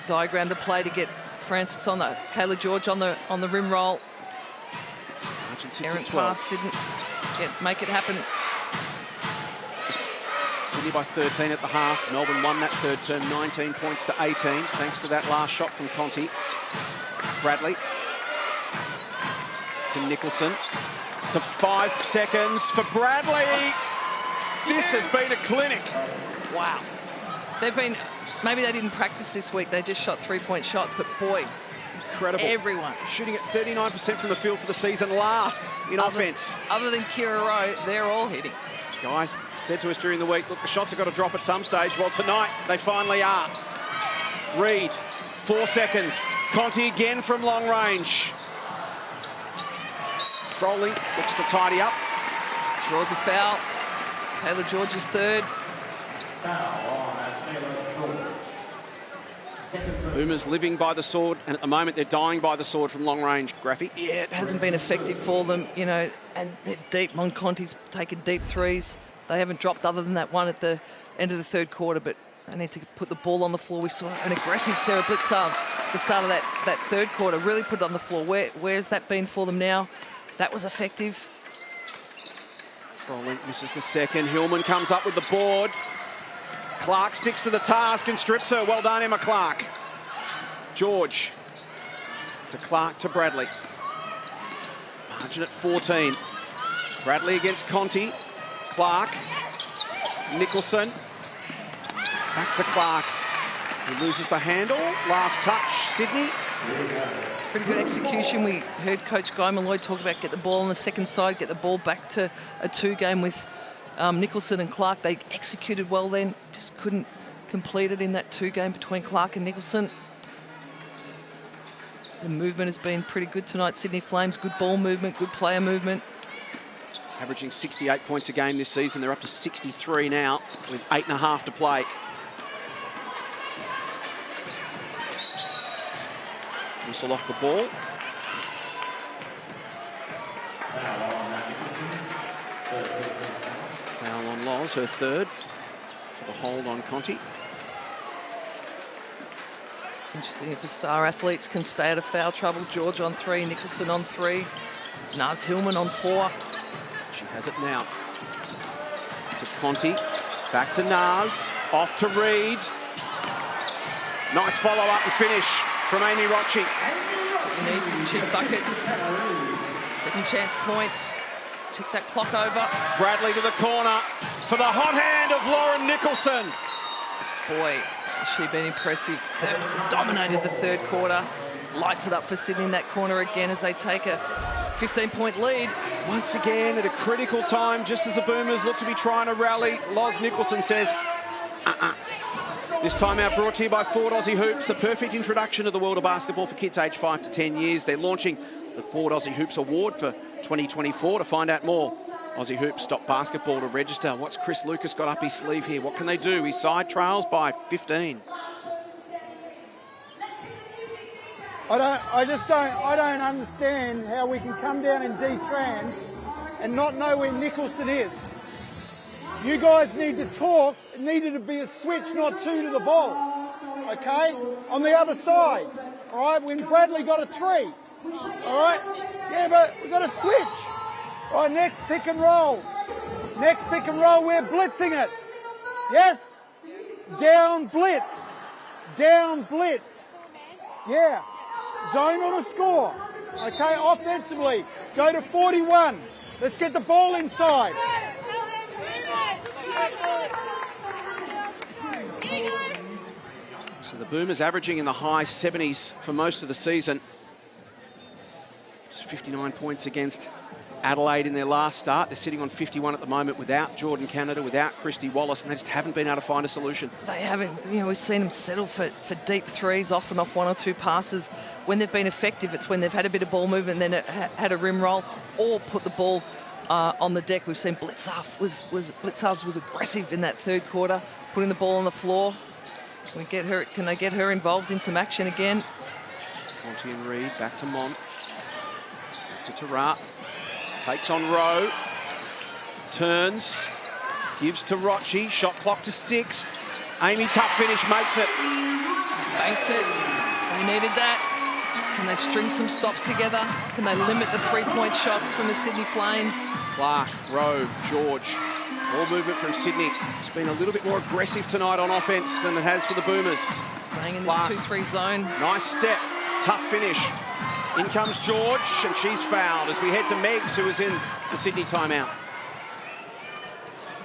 Diagram the play to get Francis on the Kayla George on the rim roll. Errant pass didn't make it happen. Sydney by 13 at the half. Melbourne won that third term, 19 points to 18, thanks to that last shot from Conti. Bradley to Nicholson. To 5 seconds for Bradley. This has been a clinic. Wow. Maybe they didn't practice this week. They just shot three-point shots, but boy, incredible. Everyone. Shooting at 39% from the field for the season, last in offense. Other than Kira Rowe, they're all hitting. Guys said to us during the week, look, the shots have got to drop at some stage. Well, tonight they finally are. Reed, 4 seconds. Conti again from long range. Froling looks to tidy up. Draws a foul. Kayla George's third. Boomers living by the sword, and at the moment they're dying by the sword from long range. Graffy. Yeah, it hasn't been effective for them, you know, and they're deep. Monconti's taken deep threes. They haven't dropped other than that one at the end of the third quarter, but they need to put the ball on the floor. We saw an aggressive Sarah Blitzarves at the start of that third quarter, really put it on the floor. Where's that been for them now? That was effective. Froling misses the second. Hillman comes up with the board. Clark sticks to the task and strips her. Well done, Emma Clark. George to Clark to Bradley. Margin at 14. Bradley against Conti. Clark. Nicholson. Back to Clark. He loses the handle. Last touch, Sydney. Pretty good execution. We heard Coach Guy Malloy talk about get the ball on the second side, get the ball back to a two-game with Nicholson and Clark. They executed well then, just couldn't complete it in that two-game between Clark and Nicholson. The movement has been pretty good tonight. Sydney Flames, good ball movement, good player movement. Averaging 68 points a game this season. They're up to 63 now with 8.5 to play. Whistle off the ball. Foul on Loz, her third. For the hold on Conti. Interesting if the star athletes can stay out of foul trouble. George on 3, Nicholson on 3, Naz Hillman on 4. She has it now. To Conti, back to Naz, off to Reed. Nice follow-up and finish from Amy Rocci. We need some cheap buckets. Second chance points. Tick that clock over. Bradley to the corner for the hot hand of Lauren Nicholson. Boy, has she been impressive. Dominated the third quarter. Lights it up for Sydney in that corner again as they take a 15-point lead. Once again, at a critical time, just as the Boomers look to be trying to rally, Loz Nicholson says, This timeout brought to you by Ford Aussie Hoops, the perfect introduction to the world of basketball for kids aged 5 to 10 years. They're launching the Ford Aussie Hoops Award for 2024. To find out more, AussieHoops.basketball to register. What's Chris Lucas got up his sleeve here? What can they do? His side trails by 15. I don't understand how we can come down in D-Trans and not know where Nicholson is. You guys need to talk. It needed to be a switch, not 2 to the ball. Okay? On the other side. All right? When Bradley got a 3. All right? Yeah, but we've got a switch. All right, next pick and roll. Next pick and roll, we're blitzing it. Yes? Down blitz. Down blitz. Yeah. Zone on a score. Okay, offensively. Go to 41. Let's get the ball inside. So the Boomers averaging in the high 70s for most of the season. Just 59 points against Adelaide in their last start. They're sitting on 51 at the moment without Jordan Canada, without Christy Wallace, and they just haven't been able to find a solution. They haven't. You know, we've seen them settle for deep threes, off and off 1 or 2 passes. When they've been effective, it's when they've had a bit of ball movement and then had a rim roll or put the ball on the deck. We've seen Blitzarf was aggressive in that third quarter, putting the ball on the floor. Can they get her involved in some action again? Conti and Reed back to Mont. Back to Tarat. Takes on Rowe. Turns. Gives to Rocci. Shot clock to 6. Amy, tough finish, makes it. Banks it. They needed that. Can they string some stops together? Can they limit the 3-point shots from the Sydney Flames? Clark, Rowe, George. Ball movement from Sydney. It's been a little bit more aggressive tonight on offence than it has for the Boomers. Staying in Clark. this 2-3 zone. Nice step. Tough finish. In comes George, and she's fouled as we head to Meggs, who is in the Sydney timeout.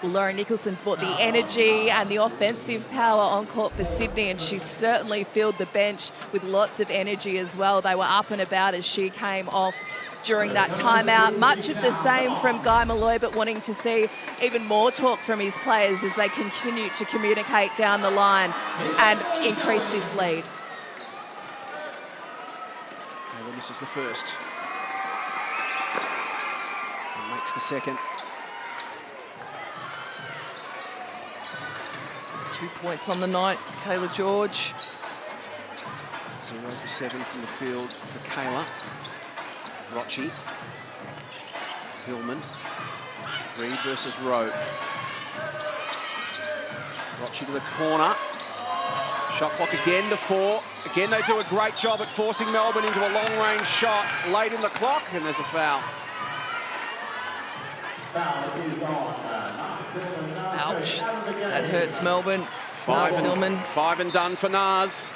Well, Lauren Nicholson's brought the energy and the offensive power on court for Sydney, and she certainly filled the bench with lots of energy as well. They were up and about as she came off during that timeout. Much of the same from Guy Malloy, but wanting to see even more talk from his players as they continue to communicate down the line and increase this lead. Taylor misses the first. And makes the second. 2 points on the night, Kayla George. 0 for 7 from the field for Kayla. Rocci. Hillman. Reed versus Rowe. Rocci to the corner. Shot clock again to 4. Again, they do a great job at forcing Melbourne into a long-range shot late in the clock, and there's a foul. Ouch. That hurts Melbourne. Naz Hillman. 5 and done for Naz.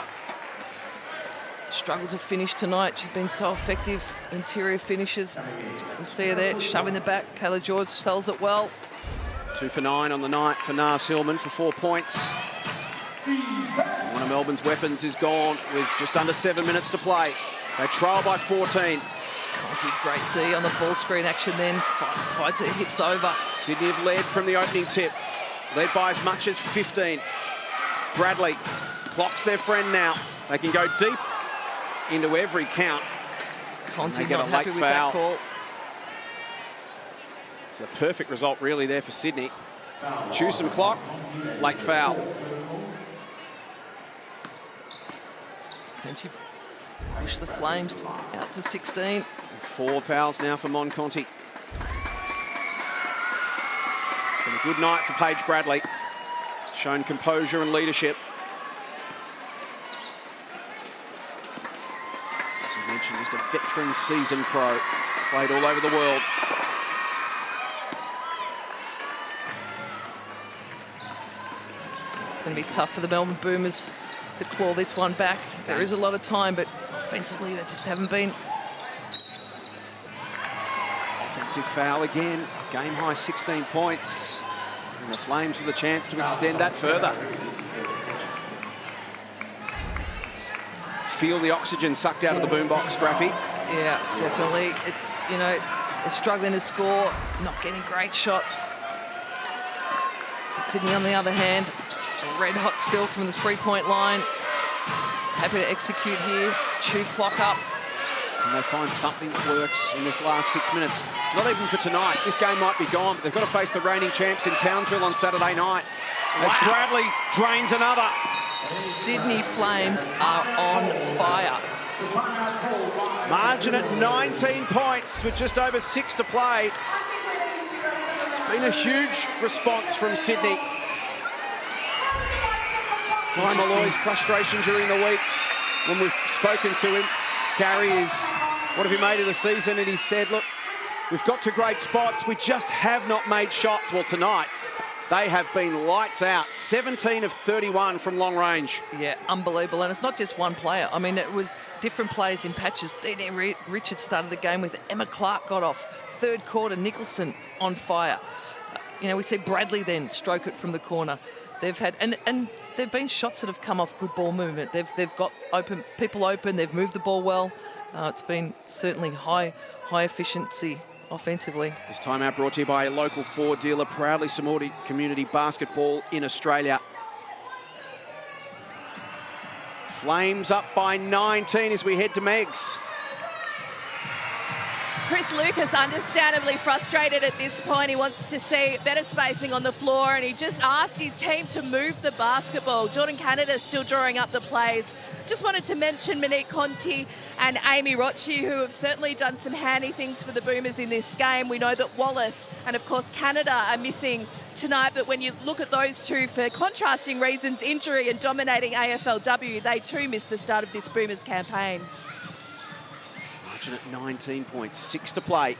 Struggled to finish tonight. She's been so effective. Interior finishes. We see her there, shoving the back. Kayla George sells it well. 2 for 9 on the night for Naz Hillman for 4 points. One of Melbourne's weapons is gone with just under 7 minutes to play. They trail by 14. Conti, great D on the ball screen action then. Fights her hips over. Sydney have led from the opening tip. Led by as much as 15. Bradley clocks their friend now. They can go deep into every count. Conti they get not a happy late with that foul. call. It's a perfect result really there for Sydney. Choose some clock, late foul. Can she push the Flames out to 16? 4 fouls now for Mon Conti. It's been a good night for Paige Bradley. Shown composure and leadership. mentioned, just a veteran seasoned pro. Played all over the world. It's going to be tough for the Melbourne Boomers to claw this one back. There is a lot of time, but offensively they just haven't been. Offensive foul again. Game high 16 points. And the Flames with a chance to extend that further. Feel the oxygen sucked out of the boombox, Graffy. Yeah, definitely. It's, you know, they're struggling to score, not getting great shots. Sydney, on the other hand, red hot still from the three-point line. Happy to execute here. Chew clock up. Can they find something that works in this last 6 minutes? Not even for tonight. This game might be gone, but they've got to face the reigning champs in Townsville on Saturday night. As Bradley drains another. Sydney Flames are on fire. Margin at 19 points with just over 6 to play. It's been a huge response from Sydney. Brian Malloy's frustration during the week when we've spoken to him, Gary, is what have you made of the season? And he said, look, we've got to great spots. We just have not made shots. Well, tonight, they have been lights out. 17 of 31 from long range. Yeah, unbelievable. And it's not just one player. I mean, it was different players in patches. Dee Richards started the game with Emma Clark got off. Third quarter, Nicholson on fire. You know, we see Bradley then stroke it from the corner. They've had, and there've been shots that have come off good ball movement. They've got people open. They've moved the ball well. It's been certainly high efficiency offensively. This timeout brought to you by a local Ford dealer, proudly supporting community basketball in Australia. Flames up by 19 as we head to Megs. Chris Lucas understandably frustrated at this point. He wants to see better spacing on the floor, and he just asked his team to move the basketball. Jordan Canada still drawing up the plays. Just wanted to mention Monique Conti and Amy Rochi, who have certainly done some handy things for the Boomers in this game. We know that Wallace and, of course, Canada are missing tonight, but when you look at those two for contrasting reasons, injury and dominating AFLW, they too missed the start of this Boomers campaign. Margin at 19 points, 6 to play.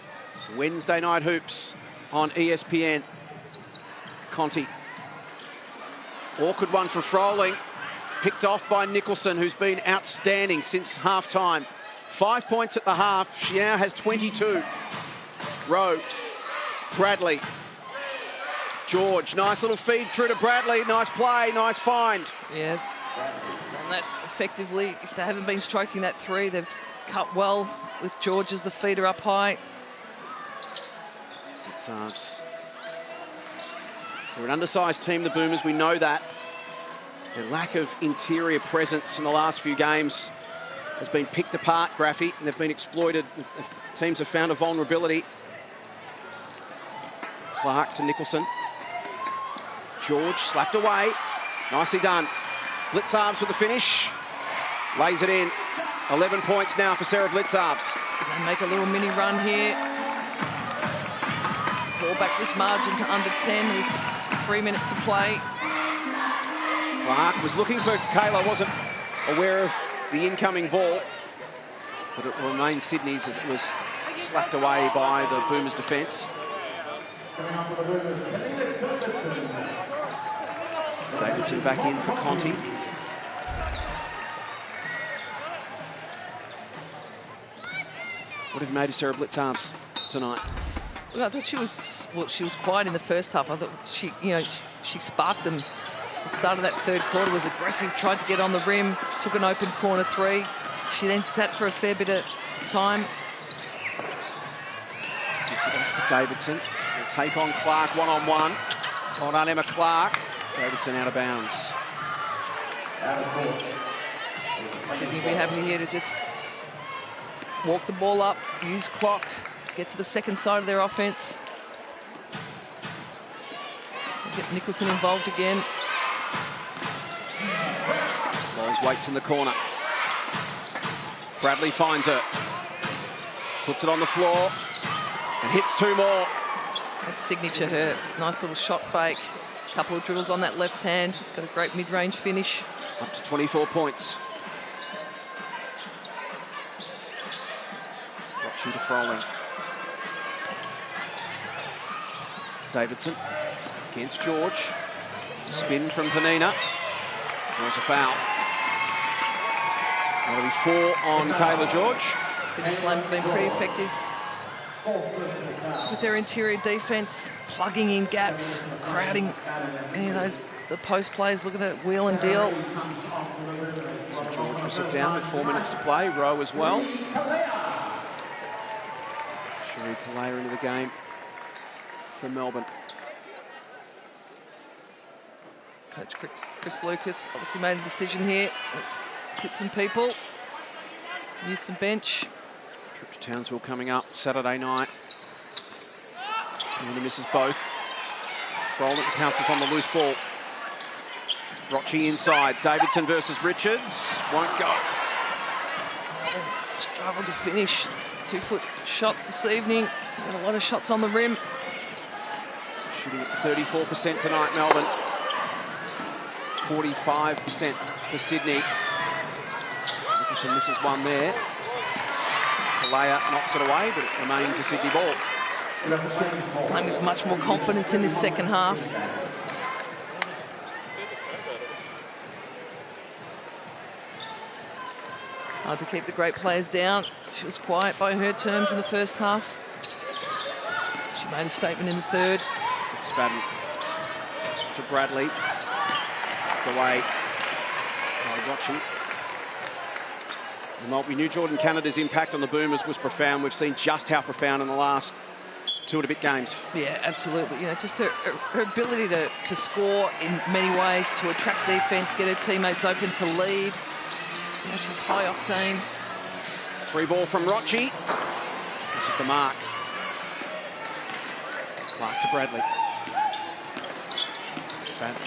Wednesday night hoops on ESPN. Conti. Awkward one for Froling. Picked off by Nicholson, who's been outstanding since half-time. 5 points at the half. She now has 22. Rowe. Bradley. George. Nice little feed through to Bradley. Nice play. Nice find. Yeah. Done that effectively. If they haven't been stroking that three, they've cut well with George as the feeder up high. It's they're an undersized team, the Boomers. We know that. Their lack of interior presence in the last few games has been picked apart, Graffy, and they've been exploited. Teams have found a vulnerability. Clark to Nicholson. George slapped away. Nicely done. Blitzarves with the finish. Lays it in. 11 points now for Sarah Blitzarves. They make a little mini run here. Ball back this margin to under 10 with 3 minutes to play. Clark was looking for Kayla, wasn't aware of the incoming ball, but it remained Sydney's as it was slapped away by the Boomers' defence. Davidson back in for Conti. What have you made of Sarah Blitzarves tonight? Well, I thought she was quiet in the first half. I thought she sparked them. The start of that third quarter was aggressive, tried to get on the rim, took an open corner three. She then sat for a fair bit of time. Davidson will take on Clark one-on-one. Well done, Emma Clark. Davidson out of bounds. Sydney be having here to just walk the ball up, use clock, get to the second side of their offense. Get Nicholson involved again. Laws waits in the corner. Bradley finds her. Puts it on the floor and hits two more. That's signature her. Nice little shot fake. Couple of dribbles on that left hand. Got a great mid-range finish. Up to 24 points. to Froling. Davidson against George. Spin from Panina. There's a foul. That'll be 4 on Kayla George. Sydney Flames have been pretty effective with their interior defence, plugging in gaps, crowding any of those the post plays. Look at that wheel and deal. So George will sit down with 4 minutes to play. Rowe as well. Sheree Kalea into the game for Melbourne. Coach Chris Lucas obviously made a decision here. Let's sit some people, use some bench. Trip to Townsville coming up Saturday night. And he misses both. Froling pounces on the loose ball. Rochi inside. Davidson versus Richards. Won't go. Struggled to finish. 2-foot shots this evening. Got a lot of shots on the rim. Shooting at 34% tonight, Melbourne. 45% for Sydney. Nicholson misses one there. Kalea knocks it away, but it remains a Sydney ball. Playing with much more confidence in this second half. Hard to keep the great players down. She was quiet by her terms in the first half. She made a statement in the third. Spadden to Bradley. Away by Rochi. We knew Jordan Canada's impact on the Boomers was profound. We've seen just how profound in the last 2 and a bit games. Yeah, absolutely. You know, just her ability to score in many ways, to attract defence, get her teammates open, to lead. You know, she's high octane. Free ball from Rochi. This is the mark. Clark to Bradley.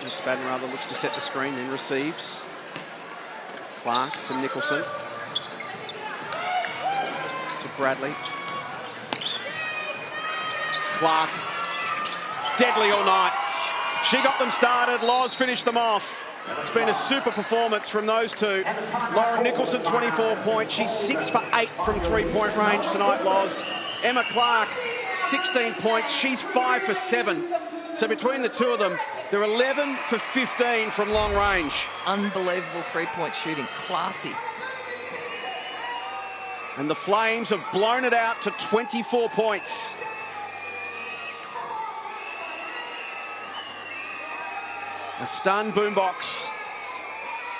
Spadden rather looks to set the screen, then receives. Clark to Nicholson. To Bradley. Clark. Deadly all night. She got them started. Loz finished them off. It's been a super performance from those two. Lauren Nicholson, 24 points. She's 6 for 8 from three-point range tonight, Loz. Emma Clark, 16 points. She's 5 for 7. So between the two of them, they're 11 for 15 from long range. Unbelievable three-point shooting. Classy. And the Flames have blown it out to 24 points. A stunned boombox.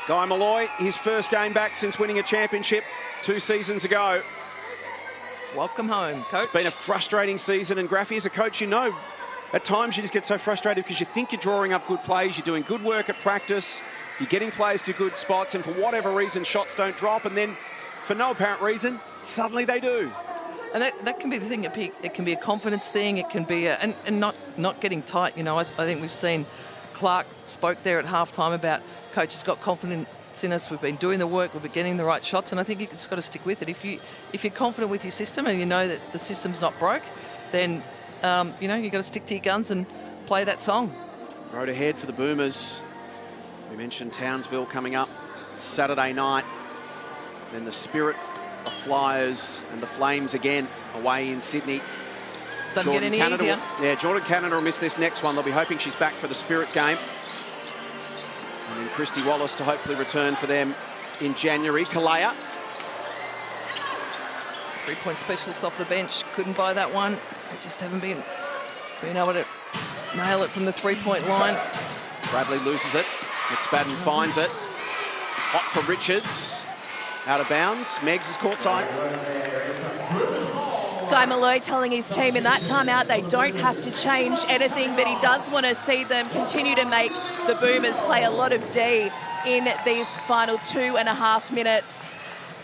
Guy Malloy, his first game back since winning a championship 2 seasons ago. Welcome home, coach. It's been a frustrating season, and Graffy, as a coach, you know, at times you just get so frustrated because you think you're drawing up good plays, you're doing good work at practice, you're getting players to good spots, and for whatever reason, shots don't drop, and then, for no apparent reason, suddenly they do. And that can be the thing. It can be a confidence thing. It can be and not getting tight. You know, I think we've seen Clark spoke there at halftime about coaches got confidence in us. We've been doing the work. We've been getting the right shots, and I think you've just got to stick with it. If you're confident with your system and you know that the system's not broke, then you know you've got to stick to your guns and play that song. Road ahead for the Boomers. We mentioned Townsville coming up Saturday night. Then the Spirit, the Flyers, and the Flames again away in Sydney. Doesn't get any easier. Jordan Canada will miss this next one. They'll be hoping she's back for the Spirit game. And then Christy Wallace to hopefully return for them in January. Kalea. Three-point specialist off the bench. Couldn't buy that one. They just haven't been able to nail it from the three-point line. Bradley loses it. McSpadden finds it. Hot for Richards. Out of bounds. Meggs is courtside. Guy Malloy telling his team in that timeout they don't have to change anything, but he does want to see them continue to make the Boomers play a lot of D in these final 2.5 minutes.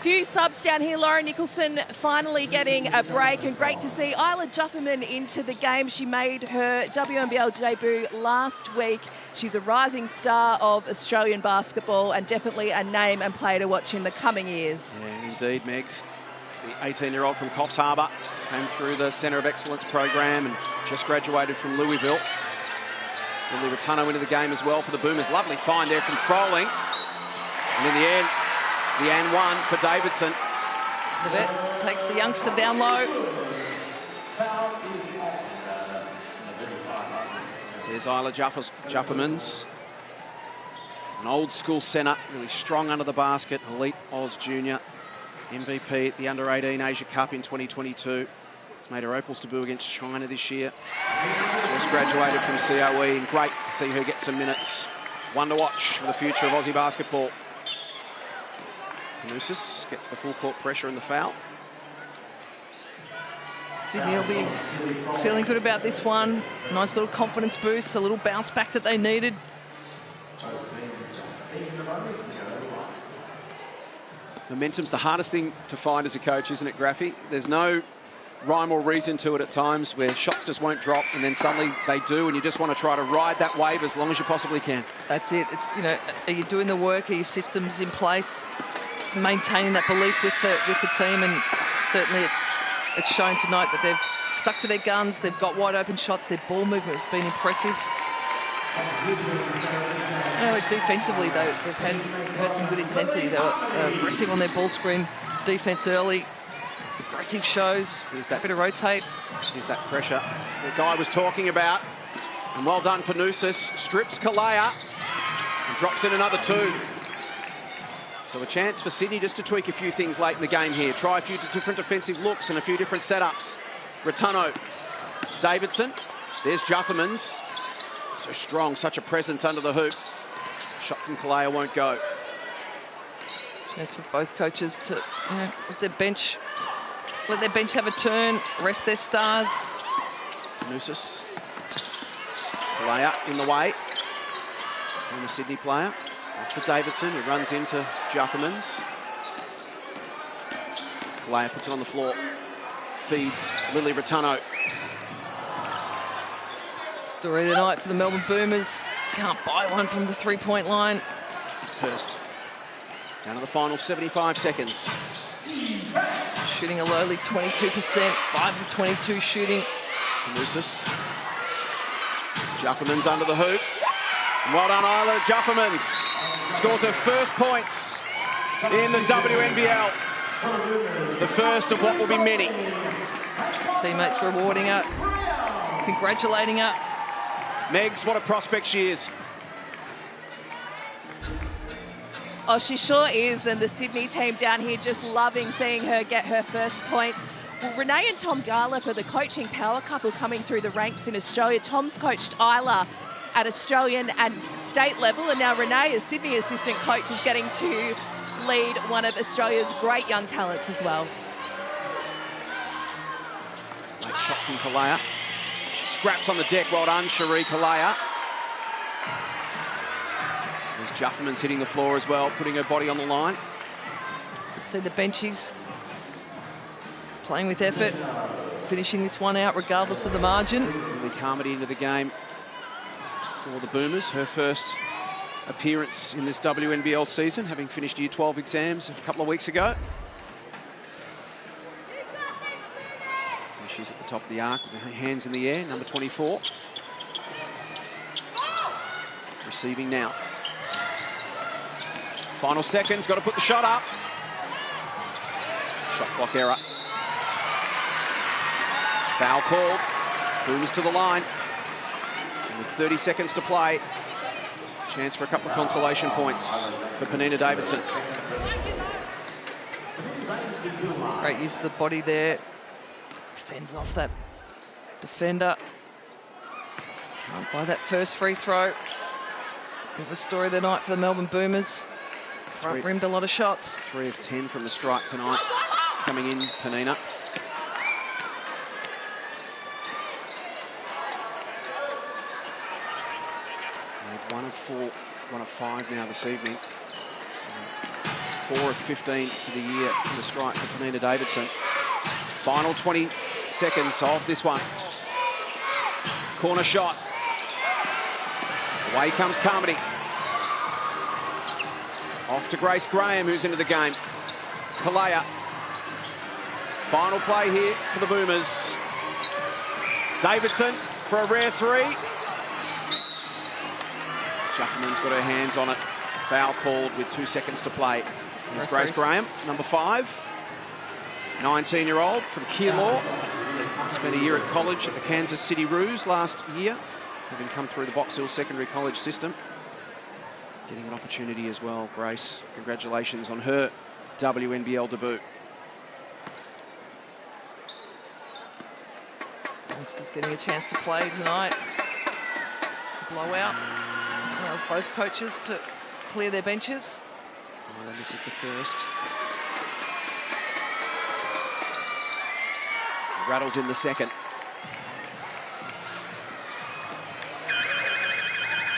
Few subs down here. Lauren Nicholson finally getting a break, and great to see Isla Jufferman into the game. She made her WNBL debut last week. She's a rising star of Australian basketball and definitely a name and player to watch in the coming years. Yeah, indeed, Meggs. The 18-year-old from Coffs Harbour came through the Centre of Excellence program and just graduated from Louisville. Lily Ratunno into the game as well for the Boomers. Lovely find there from Froling. And in the end, Deanne won for Davidson. The vet takes the youngster down low. There's Isla Juffermans. An old school centre, really strong under the basket. Elite Oz Junior. MVP at the Under-18 Asia Cup in 2022. Made her Opals debut against China this year. Just graduated from COE, and great to see her get some minutes. One to watch for the future of Aussie basketball. Panousis gets the full court pressure and the foul. Sydney will be feeling good about this one. Nice little confidence boost, a little bounce back that they needed. Momentum's the hardest thing to find as a coach, isn't it, Graffy? There's no rhyme or reason to it at times where shots just won't drop and then suddenly they do, and you just want to try to ride that wave as long as you possibly can. That's it. It's, you know, are you doing the work? Are your systems in place? Maintaining that belief with the team, and certainly it's shown tonight that they've stuck to their guns. They've got wide open shots. Their ball movement has been impressive. Defensively, they've had some good intensity. They were aggressive on their ball screen defense early. Aggressive shows. Here's that bit of rotate. Here's that pressure the guy was talking about. And well done, Panousis. Strips Kalea and drops in another two. So a chance for Sydney just to tweak a few things late in the game here. Try a few different defensive looks and a few different setups. Returno, Davidson. There's Juffermans. So strong, such a presence under the hoop. Shot from Kalea won't go. Chance for both coaches to let their bench have a turn, rest their stars. Panousis. Kalea in the way. Former Sydney player. Off to Davidson, who runs into Juffermans. Kalea puts it on the floor. Feeds Lily Returno. Story of the night for the Melbourne Boomers. Can't buy one from the three-point line. Hurst. Down to the final 75 seconds. Shooting a lowly 22%, 5 of 22 shooting. Panousis. Juffermans under the hoop. Well done, Isla Juffermans. Scores her first points in the WNBL. The first of what will be many. Teammates rewarding her, congratulating her. Megs, what a prospect she is. Oh, she sure is, and the Sydney team down here just loving seeing her get her first points. Well, Renee and Tom Garlip are the coaching power couple coming through the ranks in Australia. Tom's coached Isla at Australian and state level, and now Renee, as Sydney assistant coach, is getting to lead one of Australia's great young talents as well. Nice shot from Kalea. She scraps on the deck. Well done, Cherie Kalea. There's Juffermans hitting the floor as well, putting her body on the line. See the benchies playing with effort, finishing this one out regardless of the margin. Lily Carmody into the game for the Boomers. Her first appearance in this WNBL season, having finished Year 12 exams a couple of weeks ago. And she's at the top of the arc with her hands in the air, number 24. Receiving now. Final seconds, got to put the shot up. Shot clock error. Foul called. Boomers to the line. And with 30 seconds to play, chance for a couple of consolation points for Penina Davidson. Great use of the body there. Fends off that defender. Can't buy that first free throw. Bit of a story of the night for the Melbourne Boomers. Front rimmed a lot of shots. 3 of 10 from the strike tonight. Coming in, Penina. One of 5 now this evening. So 4 of 15 for the year from the strike for Penina Davidson. Final 20 seconds of this one. Corner shot. Away comes Carmody. Off to Grace Graham, who's into the game. Kalea. Final play here for the Boomers. Davidson for a rare 3. Jufferman's got her hands on it. Foul called with 2 seconds to play. Here's Grace Graham, number 5. 19-year-old from Keilor. Spent a year at college at the Kansas City Roos last year, having come through the Box Hill Secondary College system. Getting an opportunity as well, Grace. Congratulations on her WNBL debut. Youngsters getting a chance to play tonight. Blowout. Allows both coaches to clear their benches. Oh, and this is the first. Rattles in the second.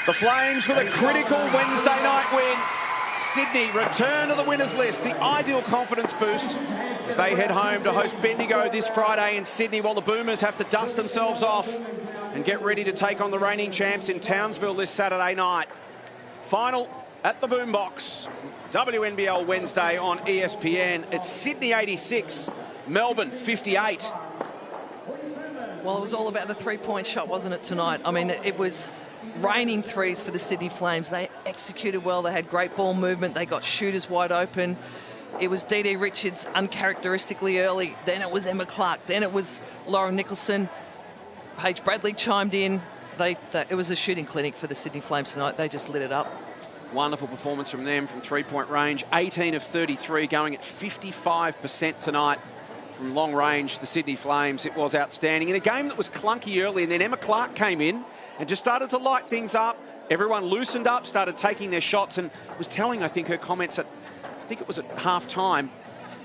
The Flames with a critical Wednesday night win. Sydney return to the winners list, the ideal confidence boost as they head home to host Bendigo this Friday in Sydney, while the Boomers have to dust themselves off and get ready to take on the reigning champs in Townsville this Saturday night. Final at the Boombox. WNBL Wednesday on ESPN. It's Sydney 86, Melbourne 58. Well, it was all about the three-point shot, wasn't it, tonight? I mean, it was raining threes for the Sydney Flames. They executed well. They had great ball movement. They got shooters wide open. It was Dee Richards uncharacteristically early. Then it was Emma Clark. Then it was Lauren Nicholson. Paige Bradley chimed in. It was a shooting clinic for the Sydney Flames tonight. They just lit it up. Wonderful performance from them from three-point range. 18 of 33, going at 55% tonight from long range. The Sydney Flames, it was outstanding. In a game that was clunky early, and then Emma Clark came in and just started to light things up. Everyone loosened up, started taking their shots, and was telling, I think, her comments at, I think it was at half-time,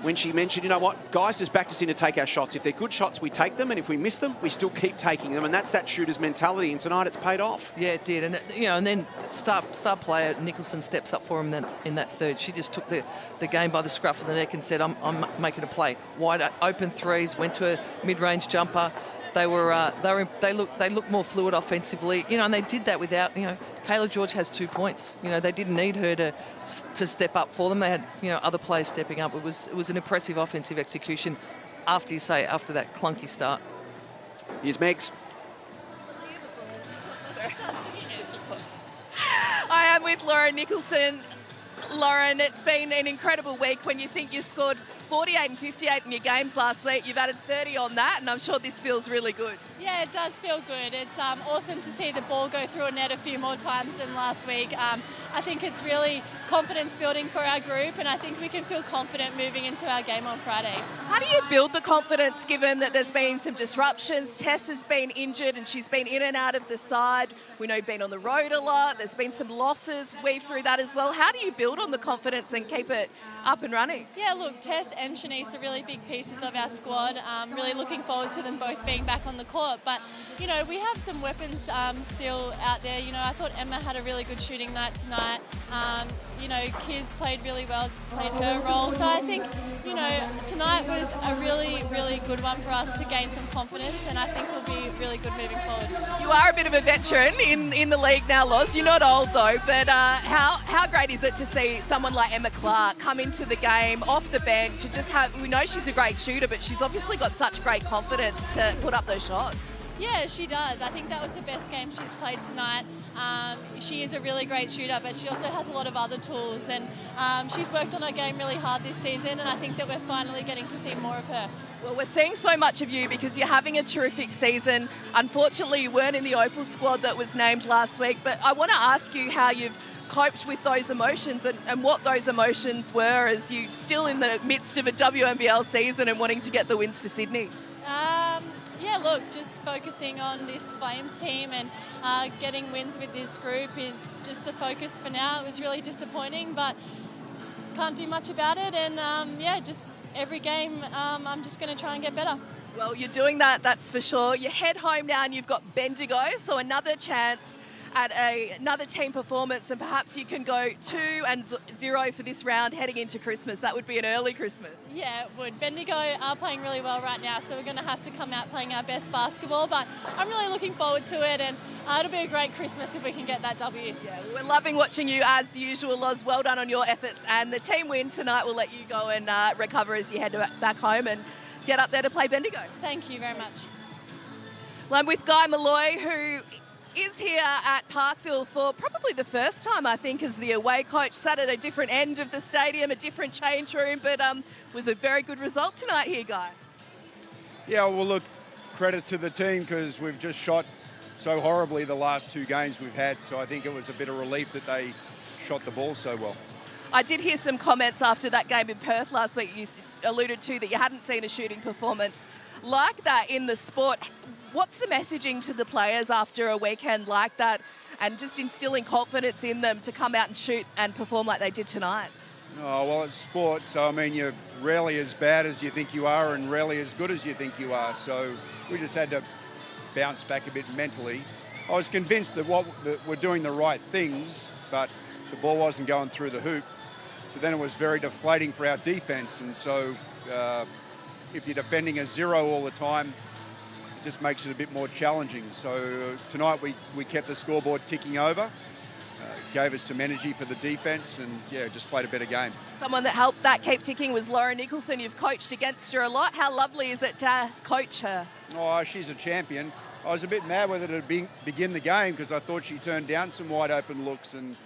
when she mentioned, you know what, guys just backed us in to take our shots. If they're good shots, we take them, and if we miss them, we still keep taking them, and that's that shooter's mentality, and tonight it's paid off. Yeah, it did, and and then star player Nicholson steps up for him in that third. She just took the game by the scruff of the neck and said, I'm making a play. Wide open threes, went to a mid-range jumper. They looked more fluid offensively, and they did that without, Kayla George has 2 points. They didn't need her to step up for them. They had, other players stepping up. It was an impressive offensive execution after that clunky start. Here's Megs. I am with Lauren Nicholson. Lauren, it's been an incredible week. When you think you scored 48 and 58 in your games last week, you've added 30 on that, and I'm sure this feels really good. Yeah, it does feel good. It's awesome to see the ball go through a net a few more times than last week. I think it's really confidence building for our group, and I think we can feel confident moving into our game on Friday. How do you build the confidence given that there's been some disruptions? Tess has been injured and she's been in and out of the side. We know you've been on the road a lot. There's been some losses weaved through that as well. How do you build on the confidence and keep it up and running? Yeah, look, Tess and Shanice are really big pieces of our squad. Really looking forward to them both being back on the court. But, we have some weapons still out there. I thought Emma had a really good shooting night tonight. Kiz played really well, played her role. So I think, tonight was a really, really good one for us to gain some confidence, and I think we'll be really good moving forward. You are a bit of a veteran in the league now, Loz. You're not old though, but how great is it to see someone like Emma Clark come into the game off the bench and we know she's a great shooter, but she's obviously got such great confidence to put up those shots. Yeah, she does. I think that was the best game she's played tonight. She is a really great shooter, but she also has a lot of other tools, and she's worked on her game really hard this season, and I think that we're finally getting to see more of her. Well, we're seeing so much of you because you're having a terrific season. Unfortunately, you weren't in the Opal squad that was named last week, but I want to ask you how you've coped with those emotions and what those emotions were as you're still in the midst of a WNBL season and wanting to get the wins for Sydney. Yeah, look, just focusing on this Flames team and getting wins with this group is just the focus for now. It was really disappointing, but can't do much about it. And just every game, I'm just going to try and get better. Well, you're doing that, that's for sure. You head home now and you've got Bendigo, so another chance at another team performance, and perhaps you can go 2-0 for this round heading into Christmas. That would be an early Christmas. Yeah, it would. Bendigo are playing really well right now, so we're going to have to come out playing our best basketball, but I'm really looking forward to it, and it'll be a great Christmas if we can get that W. Yeah, we're loving watching you as usual, Loz. Well done on your efforts, and the team win tonight will let you go and recover as you head back home and get up there to play Bendigo. Thank you very much. Well, I'm with Guy Malloy, who is here at Parkville for probably the first time, I think, as the away coach. Sat at a different end of the stadium, a different change room, but was a very good result tonight here, Guy. Yeah, well, look, credit to the team because we've just shot so horribly the last two games we've had, so I think it was a bit of relief that they shot the ball so well. I did hear some comments after that game in Perth last week. You alluded to that you hadn't seen a shooting performance like that in the sport. What's the messaging to the players after a weekend like that and just instilling confidence in them to come out and shoot and perform like they did tonight? Oh, well, it's sport, so, I mean, you're rarely as bad as you think you are and rarely as good as you think you are. So we just had to bounce back a bit mentally. I was convinced that we're doing the right things, but the ball wasn't going through the hoop. So then it was very deflating for our defence. And so if you're defending a zero all the time, it just makes it a bit more challenging. So tonight we kept the scoreboard ticking over, gave us some energy for the defence and, yeah, just played a better game. Someone that helped that keep ticking was Lauren Nicholson. You've coached against her a lot. How lovely is it to coach her? Oh, she's a champion. I was a bit mad with her to begin the game because I thought she turned down some wide open looks and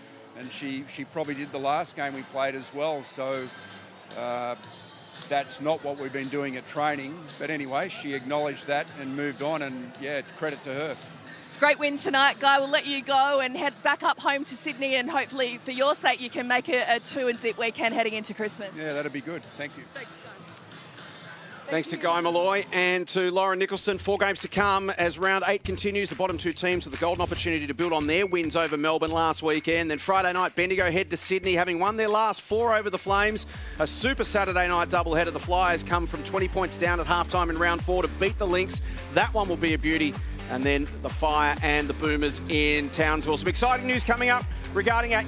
she probably did the last game we played as well. So that's not what we've been doing at training. But anyway, she acknowledged that and moved on, and yeah, credit to her. Great win tonight, Guy. We'll let you go and head back up home to Sydney, and hopefully for your sake you can make a 2-0 weekend heading into Christmas. Yeah, that'd be good. Thank you. Thanks, guys. Thanks to Guy Malloy and to Lauren Nicholson. 4 games to come as round 8 continues. The bottom 2 teams with the golden opportunity to build on their wins over Melbourne last weekend. Then Friday night, Bendigo head to Sydney, having won their last 4 over the Flames. A super Saturday night doubleheader. The Flyers come from 20 points down at halftime in round 4 to beat the Lynx. That one will be a beauty. And then the Fire and the Boomers in Townsville. Some exciting news coming up regarding our